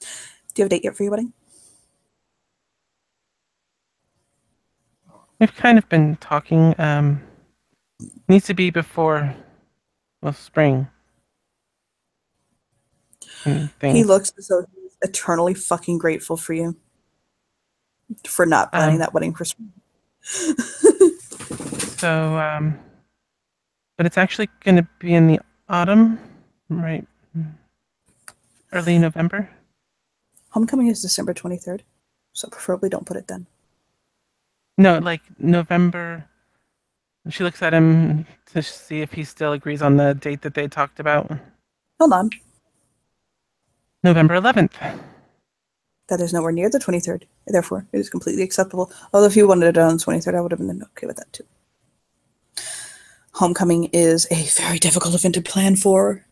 Do you have a date yet for your wedding? We've kind of been talking. Needs to be before, well, spring. He looks as though he's eternally fucking grateful for you for not planning that wedding for spring. So, but it's actually going to be in the autumn, right? Early November. Homecoming is December 23rd, so preferably don't put it then. No, like November. She looks at him to see if he still agrees on the date that they talked about. Hold on. November 11th. That is nowhere near the 23rd. Therefore, it is completely acceptable. Although if you wanted it on the 23rd, I would have been okay with that too. Homecoming is a very difficult event to plan for.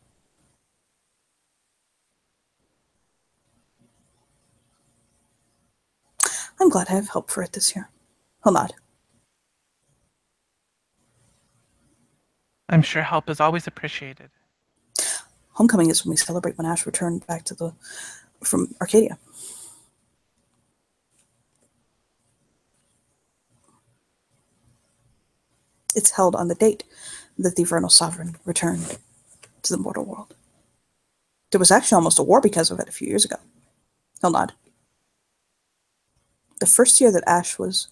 I'm glad I have help for it this year. He'll nod. I'm sure help is always appreciated. Homecoming is when we celebrate when Ash returned back from Arcadia. It's held on the date that the Vernal Sovereign returned to the mortal world. There was actually almost a war because of it a few years ago. He'll nod. The first year that Ash was...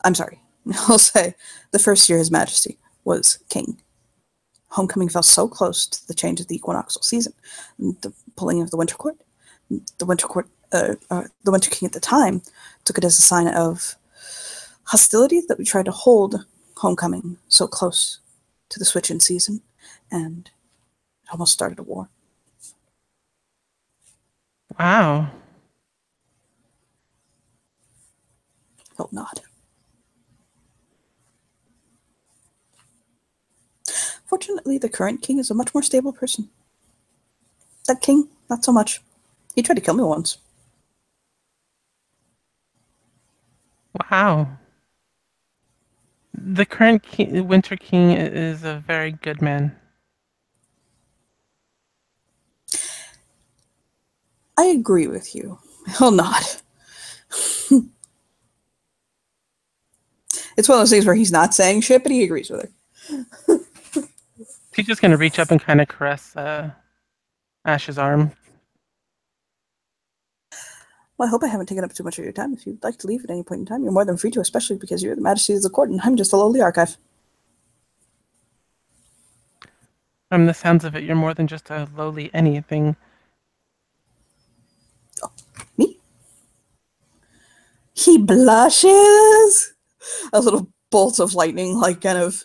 I'm sorry. I'll say the first year His Majesty was king. Homecoming fell so close to the change of the equinoxial season, the pulling of the Winter Court. The Winter King at the time took it as a sign of hostility that we tried to hold Homecoming so close to the switch in season, and it almost started a war. Wow. He'll nod. Fortunately, the current king is a much more stable person. That king, not so much. He tried to kill me once. Wow. The current Winter King is a very good man. I agree with you. He'll nod. It's one of those things where he's not saying shit, but he agrees with her. He's just gonna reach up and kind of caress Ash's arm. Well, I hope I haven't taken up too much of your time. If you'd like to leave at any point in time, you're more than free to, especially because you're the Majesty of the Court and I'm just a lowly archive. From the sounds of it, you're more than just a lowly anything. Oh, me? He blushes! A little bolt of lightning, like, kind of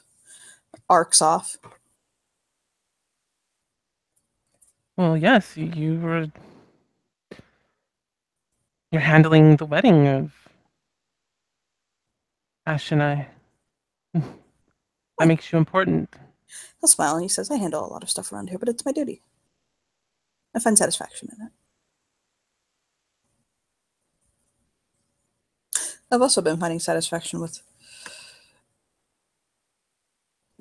arcs off. Well, yes, you're handling the wedding of Ash and I. That makes you important. He'll smile and he says, I handle a lot of stuff around here, but it's my duty. I find satisfaction in it. I've also been finding satisfaction with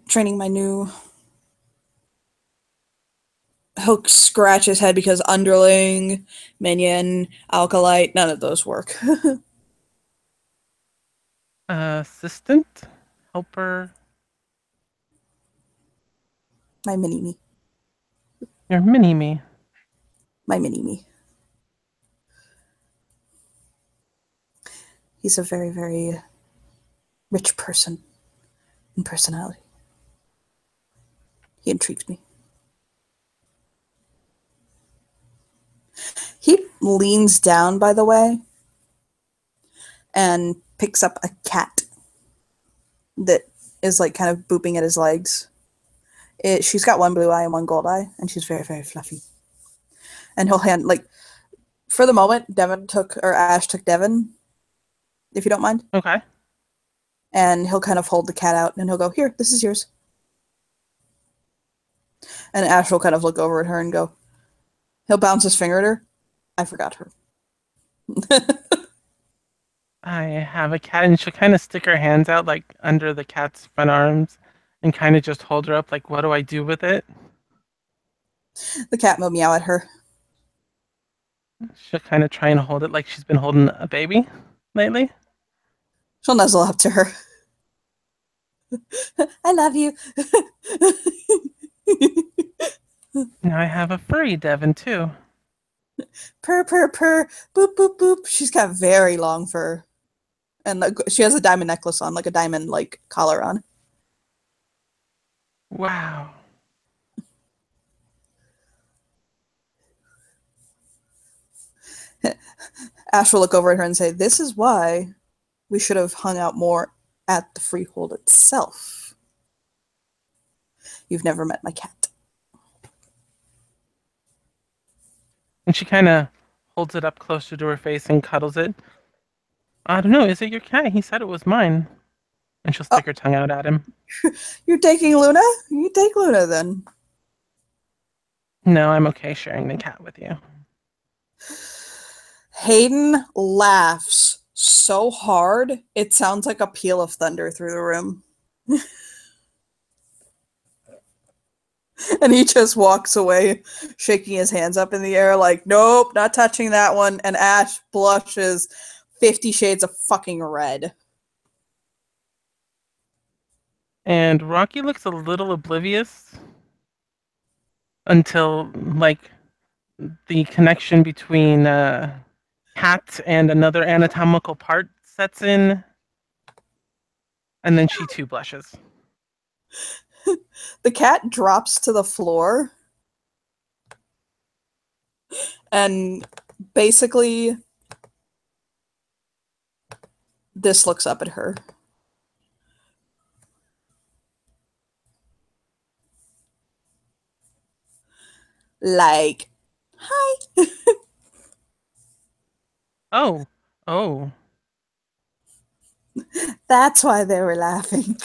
training my new... He'll scratch his head because underling, minion, alkalite, none of those work. Assistant? Helper? My mini-me. Your mini-me. My mini-me. He's a very, very rich person in personality. He intrigues me. He leans down, by the way, and picks up a cat that is like kind of booping at his legs. She's got one blue eye and one gold eye, and she's very, very fluffy. And he'll hand, like, for the moment, Ash took Devin, if you don't mind. Okay. And he'll kind of hold the cat out, and he'll go, here, this is yours. And Ash will kind of look over at her and go, he'll bounce his finger at her. I forgot her. I have a cat, and she'll kind of stick her hands out, like, under the cat's front arms, and kind of just hold her up, like, what do I do with it? The cat will meow at her. She'll kind of try and hold it like she's been holding a baby lately. She'll nuzzle up to her. I love you. Now I have a furry Devin, too. Purr, purr, purr. Boop, boop, boop. She's got very long fur. And like, she has a diamond necklace on, like a diamond like collar on. Wow. Ash will look over at her and say, this is why we should have hung out more at the freehold itself. You've never met my cat. And she kind of holds it up closer to her face and cuddles it. I don't know, is it your cat? He said it was mine. And she'll stick her tongue out at him. You're taking Luna? You take Luna then. No, I'm okay sharing the cat with you. Hayden laughs so hard, it sounds like a peal of thunder through the room. And he just walks away, shaking his hands up in the air like, nope, not touching that one. And Ash blushes 50 shades of fucking red. And Rocky looks a little oblivious until, like, the connection between cat and another anatomical part sets in. And then she too blushes. The cat drops to the floor and basically this looks up at her. Like, hi. Oh. Oh. That's why they were laughing.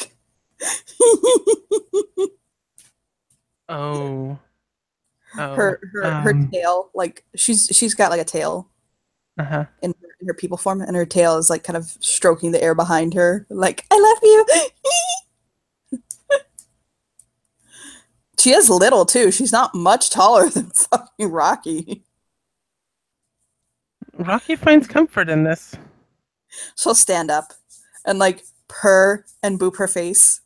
Oh. Oh. Her tail, like she's got like a tail Uh-huh. in her people form, and her tail is like kind of stroking the air behind her, like I love you. She is little too. She's not much taller than fucking Rocky. Rocky finds comfort in this. She'll stand up and like purr and boop her face.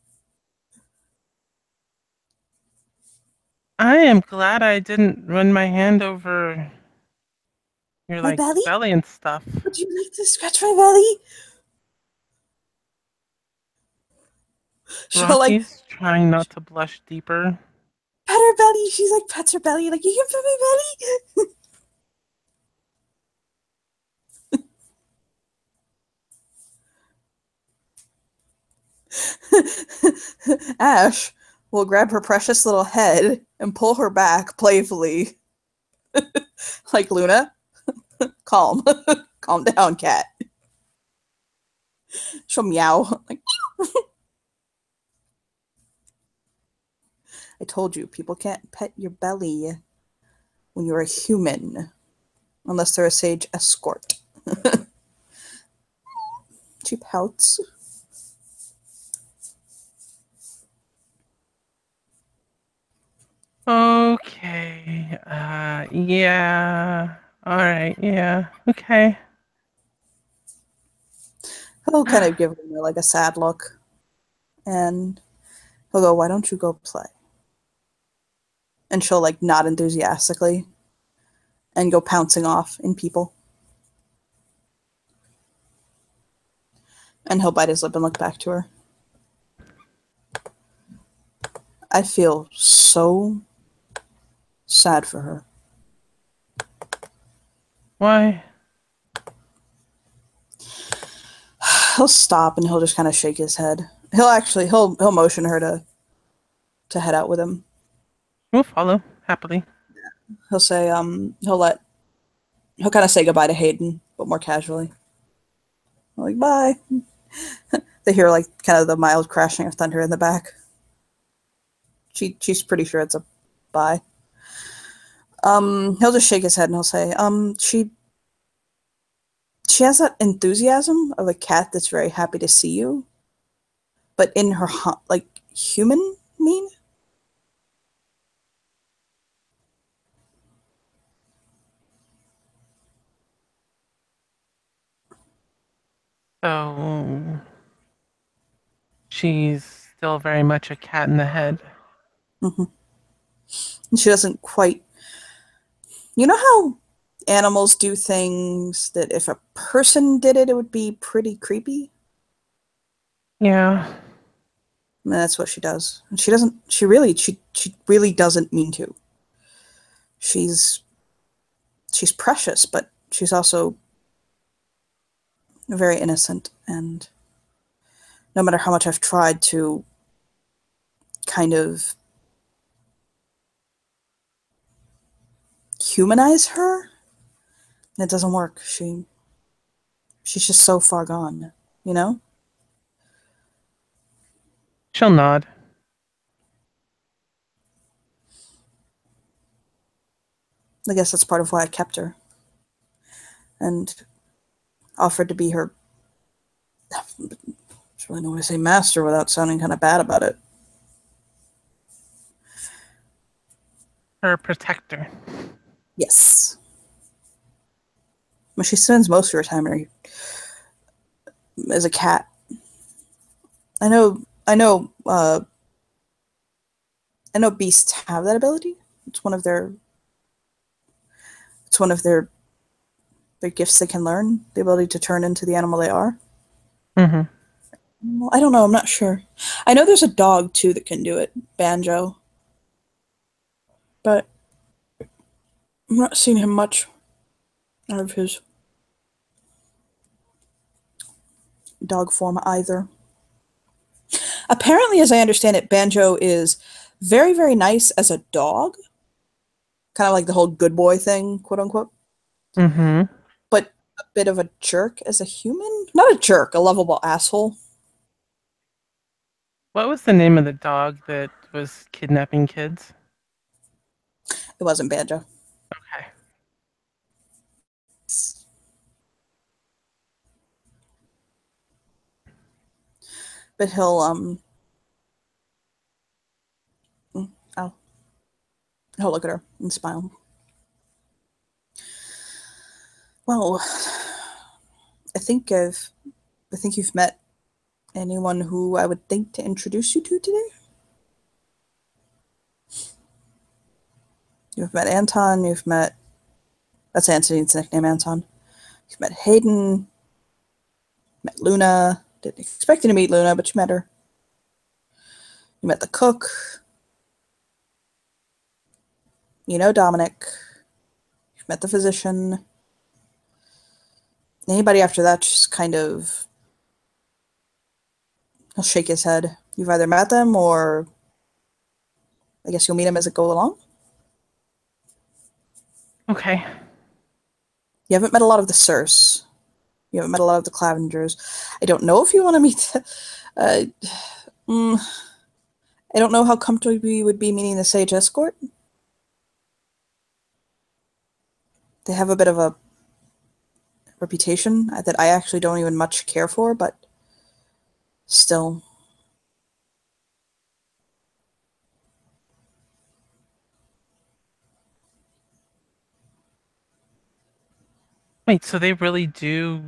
I am glad I didn't run my hand over your My like belly? belly and stuff. Would you like to scratch my belly? She'll like Rocky's trying not to blush deeper. pet her belly. She's like pets her belly, like you can pet my belly. Ash will grab her precious little head and pull her back playfully. Like, Luna, calm. Calm down, cat. She'll meow. Like, I told you, people can't pet your belly when you're a human. Unless they're a sage escort. She pouts. Okay. Yeah. All right. Yeah. Okay. He'll kind of give her like a sad look. And he'll go, why don't you go play? And she'll like nod enthusiastically and go pouncing off in people. And he'll bite his lip and look back to her. I feel so sad for her. Why? He'll stop and he'll just kind of shake his head. He'll motion her to head out with him. We'll follow happily. He'll say he'll kind of say goodbye to Hayden, but more casually. Like, bye. They hear like kind of the mild crashing of thunder in the back. She's pretty sure it's a bye. He'll just shake his head and he'll say, she has that enthusiasm of a cat that's very happy to see you, but in her like human mean. So she's still very much a cat in the head. Mm-hmm. And she doesn't quite. You know how animals do things that if a person did it, it would be pretty creepy? Yeah. And that's what she does. And she really doesn't mean to. She's precious, but she's also very innocent, and no matter how much I've tried to kind of humanize her, it doesn't work. She's just so far gone, you know? She'll nod. I guess that's part of why I kept her and offered to be her. I don't really know how to say master without sounding kind of bad about it. Her protector. Yes. But she spends most of her time as a cat. I know beasts have that ability. It's one of their gifts they can learn, the ability to turn into the animal they are. Mm-hmm. Well, I don't know. I'm not sure. I know there's a dog too that can do it, Banjo, but I'm not seeing him much out of his dog form either. Apparently, as I understand it, Banjo is very, very nice as a dog, kind of like the whole good boy thing, quote unquote, Mm-hmm. but a bit of a jerk as a human. Not a jerk, a lovable asshole. What was the name of the dog that was kidnapping kids? It wasn't Banjo, Okay. but oh, he'll look at her and smile. Well, I think you've met anyone who I would think to introduce you to today. You've met Anton. That's Anthony's nickname, Anton. You've met Hayden. Met Luna. Didn't expect you to meet Luna, but you met her. You met the cook. You know Dominic. You've met the physician. Anybody after that just kind of he'll shake his head. You've either met them or I guess you'll meet them as it go along. Okay. You haven't met a lot of the Circe. You haven't met a lot of the Clavengers. I don't know if you want to meet. Uh, mm, I don't know how comfortable you would be meeting the Sage Escort. They have a bit of a reputation that I actually don't even much care for, but still. Wait, so they really do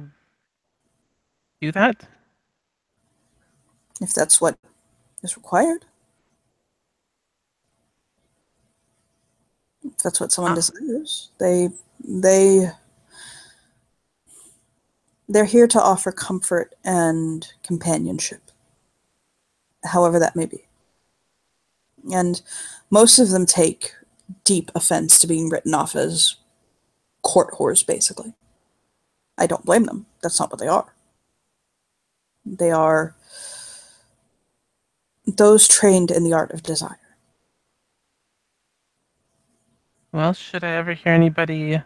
that? If that's what is required, if that's what someone Uh, desires, they they're here to offer comfort and companionship, however that may be. And most of them take deep offense to being written off as court whores, basically. I don't blame them. That's not what they are. They are those trained in the art of desire. well, should I ever hear anybody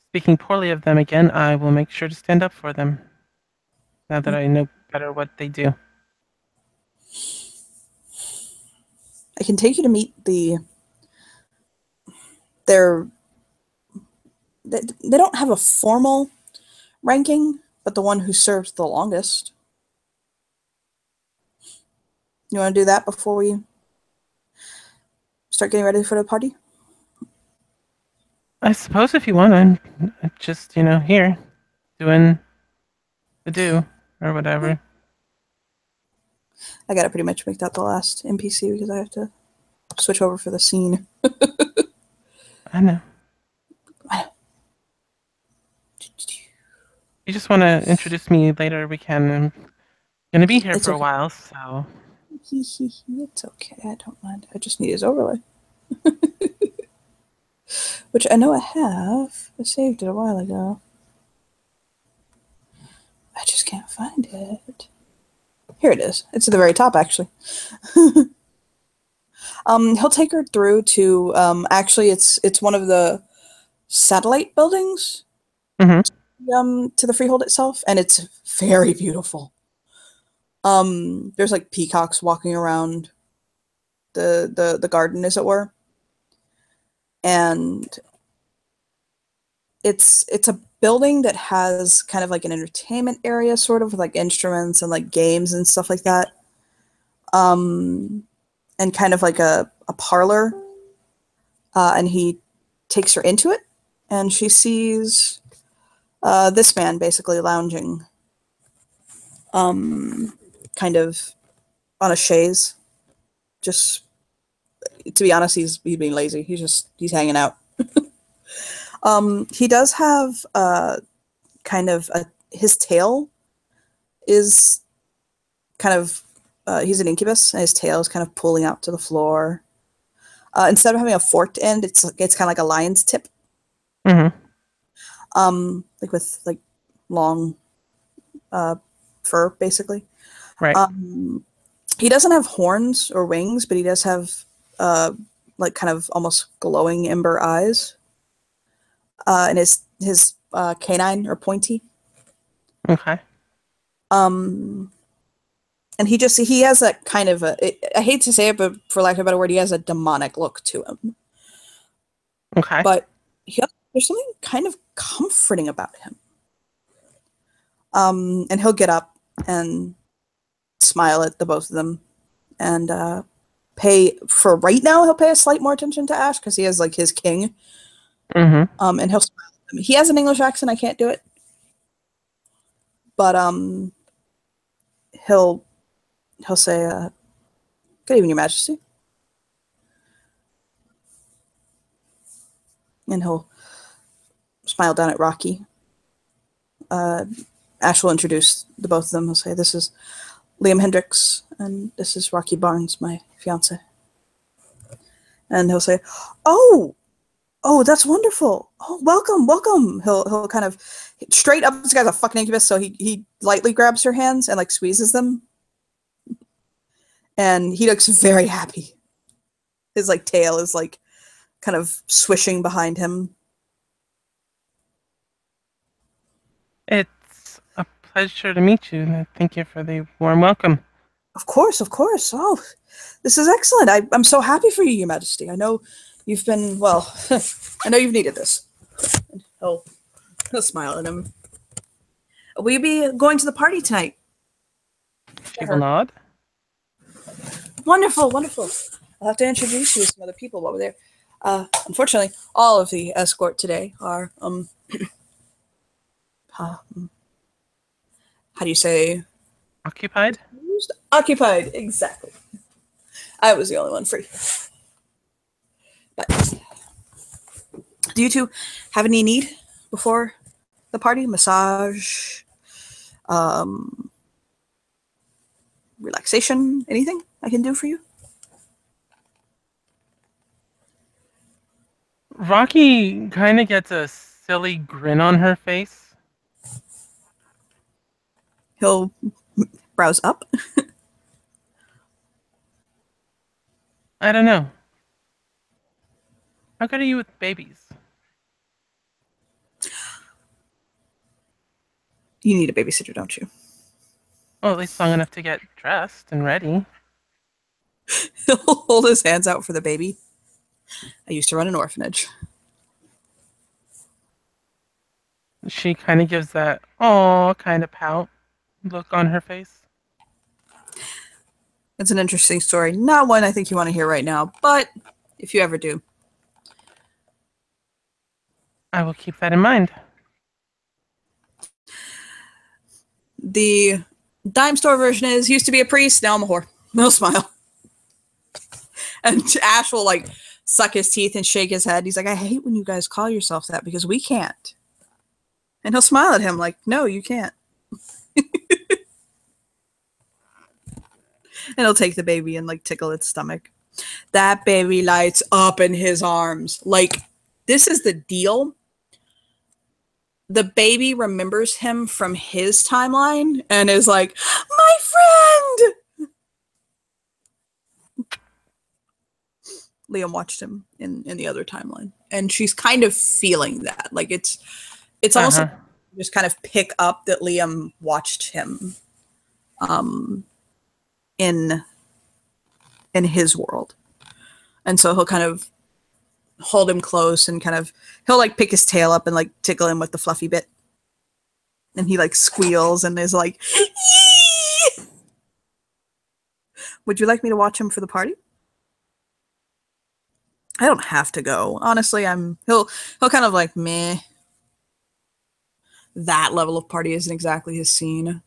speaking poorly of them again, I will make sure to stand up for them. Now that I know better what they do. I can take you to meet their they don't have a formal ranking, but the one who serves the longest. You want to do that before we start getting ready for the party? I suppose if you want, I'm just, here, doing the do, or whatever. I gotta pretty much make that the last NPC because I have to switch over for the scene. I know. You just want to introduce me later, we can. I'm going to be here It's for a okay. while, so. It's okay. I don't mind. I just need his overlay. Which I know I have. I saved it a while ago. I just can't find it. Here it is. It's at the very top, actually. He'll take her through to actually it's one of the satellite buildings Hmm. to the freehold itself, and it's very beautiful. There's like peacocks walking around the garden, as it were, and it's a building that has kind of like an entertainment area, sort of with like instruments and like games and stuff like that. Um, and kind of like a parlor. And he takes her into it, and she sees this man basically lounging, kind of on a chaise. Just to be honest, he's being lazy. He's hanging out. He does have kind of his tail is kind of he's an incubus, and his tail is kind of pulling out to the floor. Instead of having a forked end, it's kind of like a lion's tip, Mm-hmm. like with like long fur, basically. Right. He doesn't have horns or wings, but he does have like kind of almost glowing ember eyes, and his canine are pointy. Okay. Um, and he has that kind of I hate to say it, but for lack of a better word, he has a demonic look to him. Okay. But there's something kind of comforting about him. And he'll get up and smile at the both of them, and for right now he'll pay a slight more attention to Ash because he has like his king. Mm-hmm. And he'll smile at him. He has an English accent. I can't do it, but he'll say, "Good evening, Your Majesty," and he'll smile down at Rocky. Ash will introduce the both of them. He'll say, "This is Liam Hendricks, and this is Rocky Barnes, my fiance." And he'll say, "Oh, that's wonderful. Oh, welcome, welcome." He'll kind of straight up. This guy's a fucking incubus, so he lightly grabs her hands and like squeezes them, and he looks very happy. His like tail is like kind of swishing behind him. It's a pleasure to meet you, and thank you for the warm welcome. Of course, of course. Oh, this is excellent. I'm so happy for you, Your Majesty. I know you've been, well, I know you've needed this. He'll smile at him. Will you be going to the party tonight? She will nod. Wonderful, wonderful. I'll have to introduce you to some other people while we're there. Unfortunately, all of the escort today are, how do you say? Occupied? Occupied, exactly. I was the only one free. But do you two have any need before the party? Massage, relaxation, anything I can do for you? Rocky kind of gets a silly grin on her face. He'll browse up. I don't know. How good are you with babies? You need a babysitter, don't you? Well, at least long enough to get dressed and ready. He'll hold his hands out for the baby. I used to run an orphanage. She kind of gives that, "aw" kind of pout look on her face. It's an interesting story. Not one I think you want to hear right now, but if you ever do. I will keep that in mind. The dime store version is used to be a priest, now I'm a whore. No smile. And Ash will like suck his teeth and shake his head. He's like, I hate when you guys call yourself that because we can't. And he'll smile at him like, no, you can't. And he'll take the baby and like tickle its stomach. That baby lights up in his arms. Like, this is the deal. The baby remembers him from his timeline and is like, my friend! Liam watched him in the other timeline. And she's kind of feeling that. Like, it's almost like you just kind of pick up that Liam watched him in his world. And so he'll kind of hold him close and kind of, he'll like pick his tail up and like tickle him with the fluffy bit. And he like squeals and is like, Yee! Would you like me to watch him for the party? I don't have to go. Honestly, he'll kind of like, meh. That level of party isn't exactly his scene.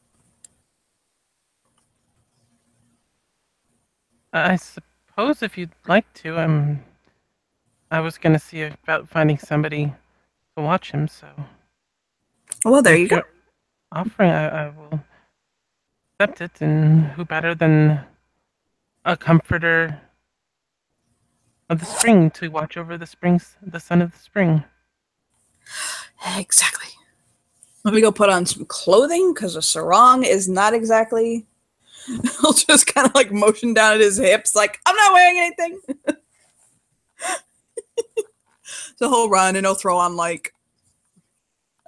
I suppose if you'd like to, I was gonna see about finding somebody to watch him, so. Well, there you go. Offering, I will accept it, and who better than a comforter of the spring to watch over the son of the spring. Exactly. Let me go put on some clothing because a sarong is not exactly. He'll just kind of like motion down at his hips, like, I'm not wearing anything. So he'll run and he'll throw on like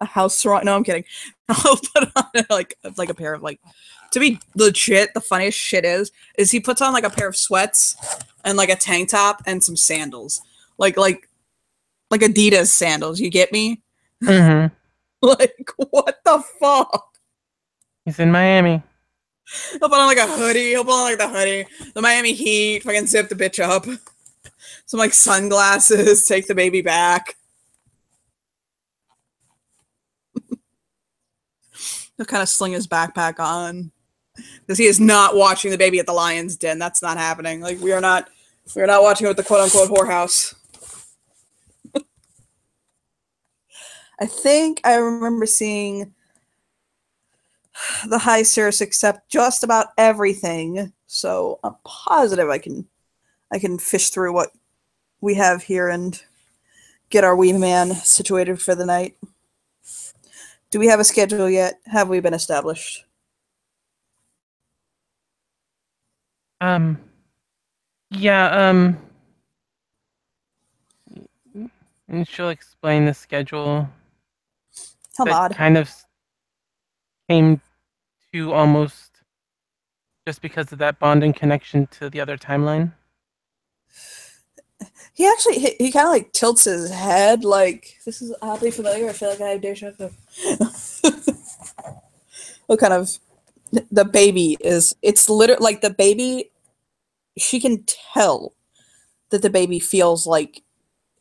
a house sarong. No, I'm kidding. He'll put on like a pair of like, to be legit, the funniest shit is he puts on like a pair of sweats and like a tank top and some sandals. Like Adidas sandals, you get me? Mm-hmm. Like, what the fuck? He's in Miami. He'll put on like a hoodie. He'll put on like the hoodie. The Miami Heat. Fucking zip the bitch up. Some like sunglasses. Take the baby back. He'll kind of sling his backpack on because he is not watching the baby at the lion's den. That's not happening. Like we are not watching it with the quote unquote whorehouse. I think I remember seeing the High Cirrus accept just about everything. So I'm positive I can fish through what we have here and get our wee man situated for the night. Do we have a schedule yet? Have we been established? Yeah, and she'll explain the schedule How that odd. kind of came to almost just because of that bonding connection to the other timeline. He actually he kind of like tilts his head like this is oddly familiar. I feel like I have deja vu. What kind of the baby is? It's literally like the baby. She can tell that the baby feels like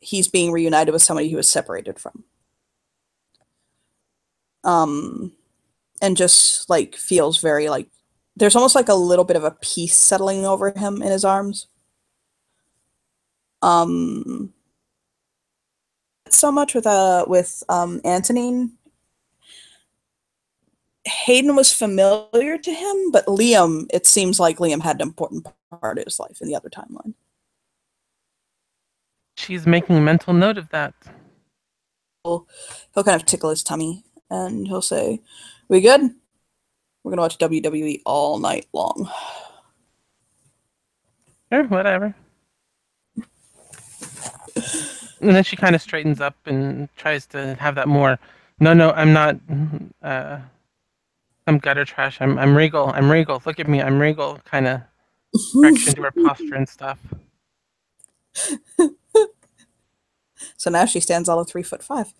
he's being reunited with somebody he was separated from. Um, and just like feels very like there's almost like a little bit of a peace settling over him in his arms. Um, so much with Antonine. Hayden was familiar to him, but Liam, it seems like Liam had an important part of his life in the other timeline. She's making a mental note of that. He'll kind of tickle his tummy and he'll say, "We good? We're gonna watch WWE all night long." Sure, whatever. And then she kind of straightens up and tries to have that more. No, I'm not. I'm gutter trash. I'm regal. I'm regal. Look at me. I'm regal. Kind of correction to her posture and stuff. So now she stands all of 3'5".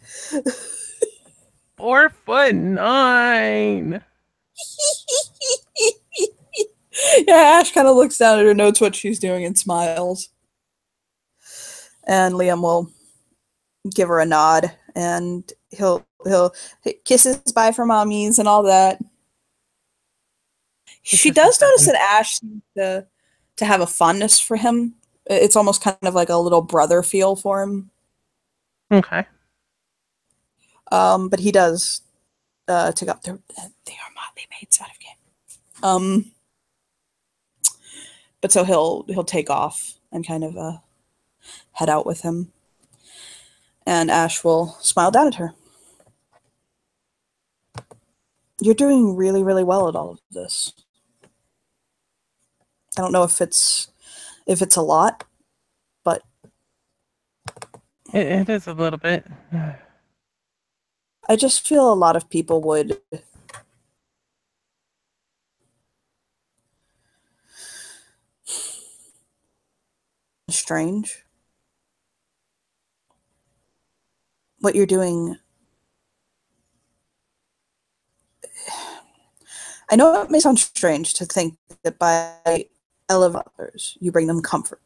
4'9". Yeah, Ash kind of looks down at her, notes what she's doing, and smiles. And Liam will give her a nod, and he'll kisses bye for mommies and all that. She does notice that Ash seems to have a fondness for him. It's almost kind of like a little brother feel for him. Okay. But he does take up. They are motley maids out of game. But so he'll take off and kind of head out with him, and Ash will smile down at her. You're doing really, really well at all of this. I don't know if it's a lot, but It is a little bit. I just feel a lot of people would strange. What you're doing, I know it may sound strange to think that by elevating others, you bring them comfort,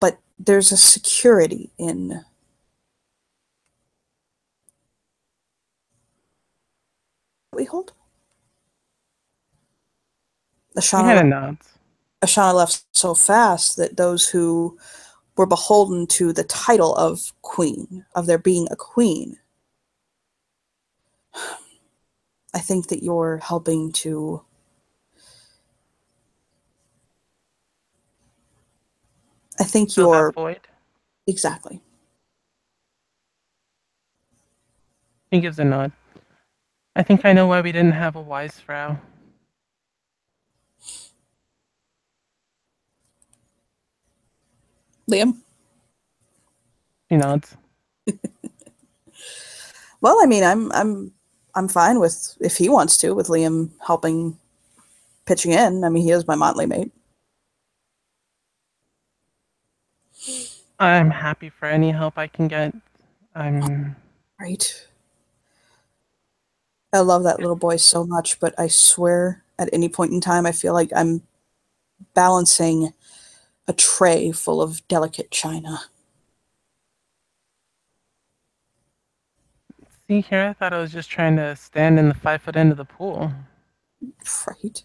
but there's a security in we hold. He kind of nods. Ashana left so fast that those who were beholden to the title of queen, of there being a queen, I think that you're helping to I think Fill that you're void. exactly. He gives a nod. I think I know why we didn't have a wise Frau. Liam? She nods. Well, I mean, I'm fine with if he wants to with Liam helping pitching in. I mean, he is my motley mate. I'm happy for any help I can get. I'm Right. I love that little boy so much, but I swear at any point in time I feel like I'm balancing a tray full of delicate china. see here. I thought I was just trying to stand in the 5 foot end of the pool. Right.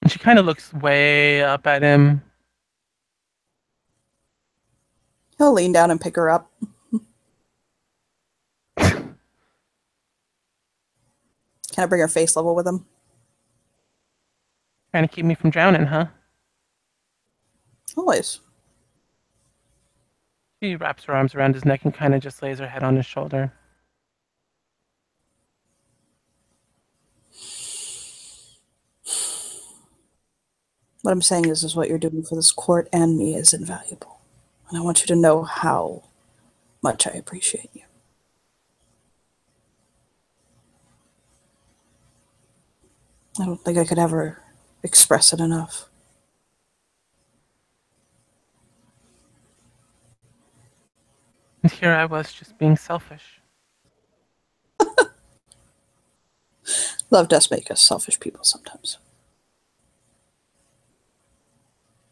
And she kind of looks way up at him. He'll lean down and pick her up. Kind of bring her face level with him. Trying to keep me from drowning, huh? Always. She wraps her arms around his neck and kind of just lays her head on his shoulder. What I'm saying is what you're doing for this court and me is invaluable. And I want you to know how much I appreciate you. I don't think I could ever express it enough. And here I was just being selfish. Love does make us selfish people sometimes.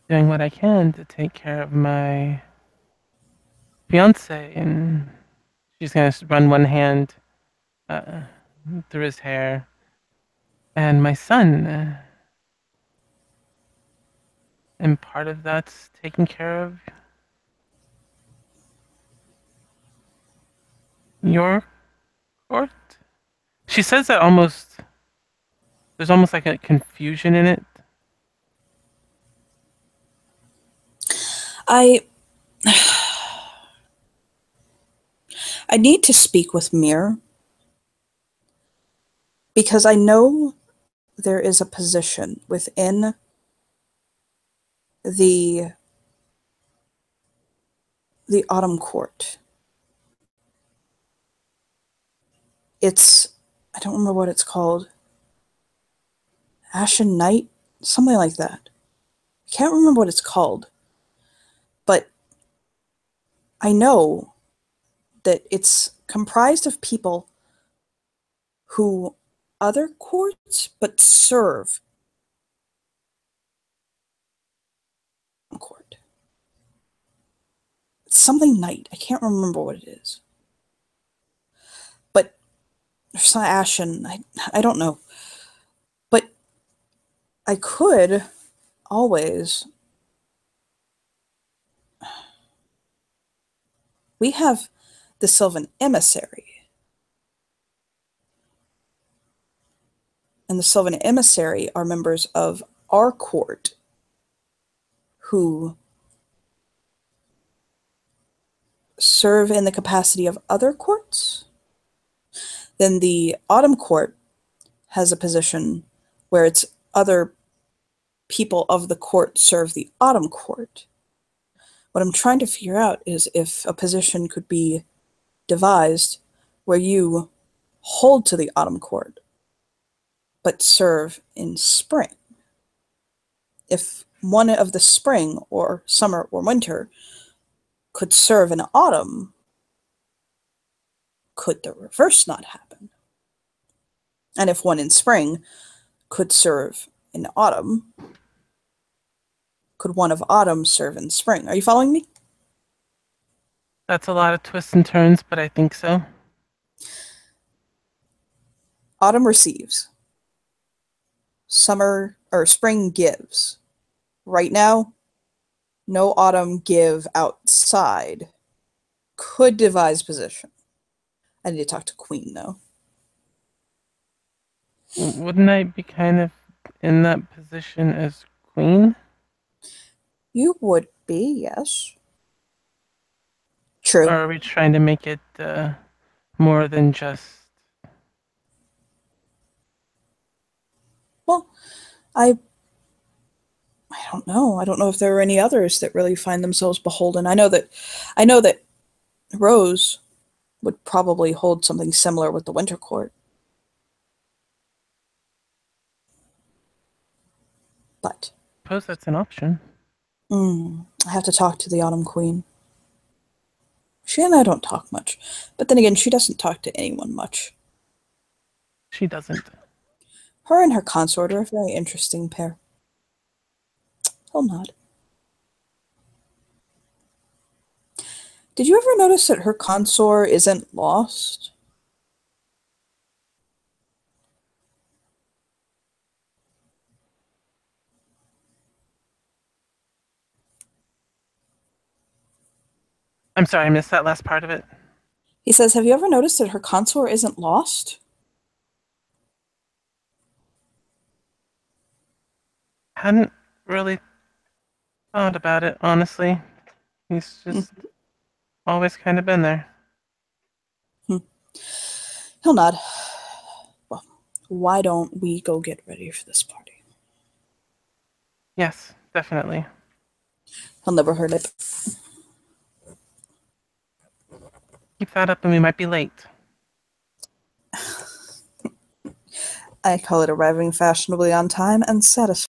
Doing what I can to take care of my fiance, and she's gonna run one hand uh, through his hair, and my son. And part of that's taking care of your court. She says that almost. There's almost like a confusion in it. I I need to speak with Mir because I know there is a position within the Autumn Court. It's I don't remember what it's called. Ashen Knight, something like that. I can't remember what it's called, but I know that it's comprised of people who other courts but serve court. It's something Knight. I can't remember what it is. But there's some Ashen. I don't know. But I could always. We have the Sylvan Emissary. And the Sylvan Emissary are members of our court who serve in the capacity of other courts. Then the Autumn Court has a position where it's other people of the court serve the Autumn Court. What I'm trying to figure out is if a position could be devised where you hold to the Autumn Court but serve in spring. If one of the spring or summer or winter could serve in autumn, could the reverse not happen? And if one in spring could serve in autumn, could one of autumn serve in spring? Are you following me? That's a lot of twists and turns, but I think so. Autumn receives. Summer or spring gives. Right now, no autumn give outside. Could devise position. I need to talk to Queen though. Wouldn't I be kind of in that position as queen? You would be, yes. Or True. are we trying to make it more than just... Well, I I don't know. I don't know if there are any others that really find themselves beholden. I know that Rose would probably hold something similar with the Winter Court, but Suppose that's an option. I have to talk to the Autumn Queen. She and I don't talk much, but then again, she doesn't talk to anyone much. She doesn't. Her and her consort are a very interesting pair. He'll nod. Did you ever notice that her consort isn't lost? I'm sorry, I missed that last part of it. He says, have you ever noticed that her consort isn't lost? Hadn't really thought about it, honestly. He's Hmm. just always kind of been there. He'll nod. Well, why don't we go get ready for this party? Yes, definitely. He'll never her lip. Keep that up and we might be late. I call it arriving fashionably on time and satisfying.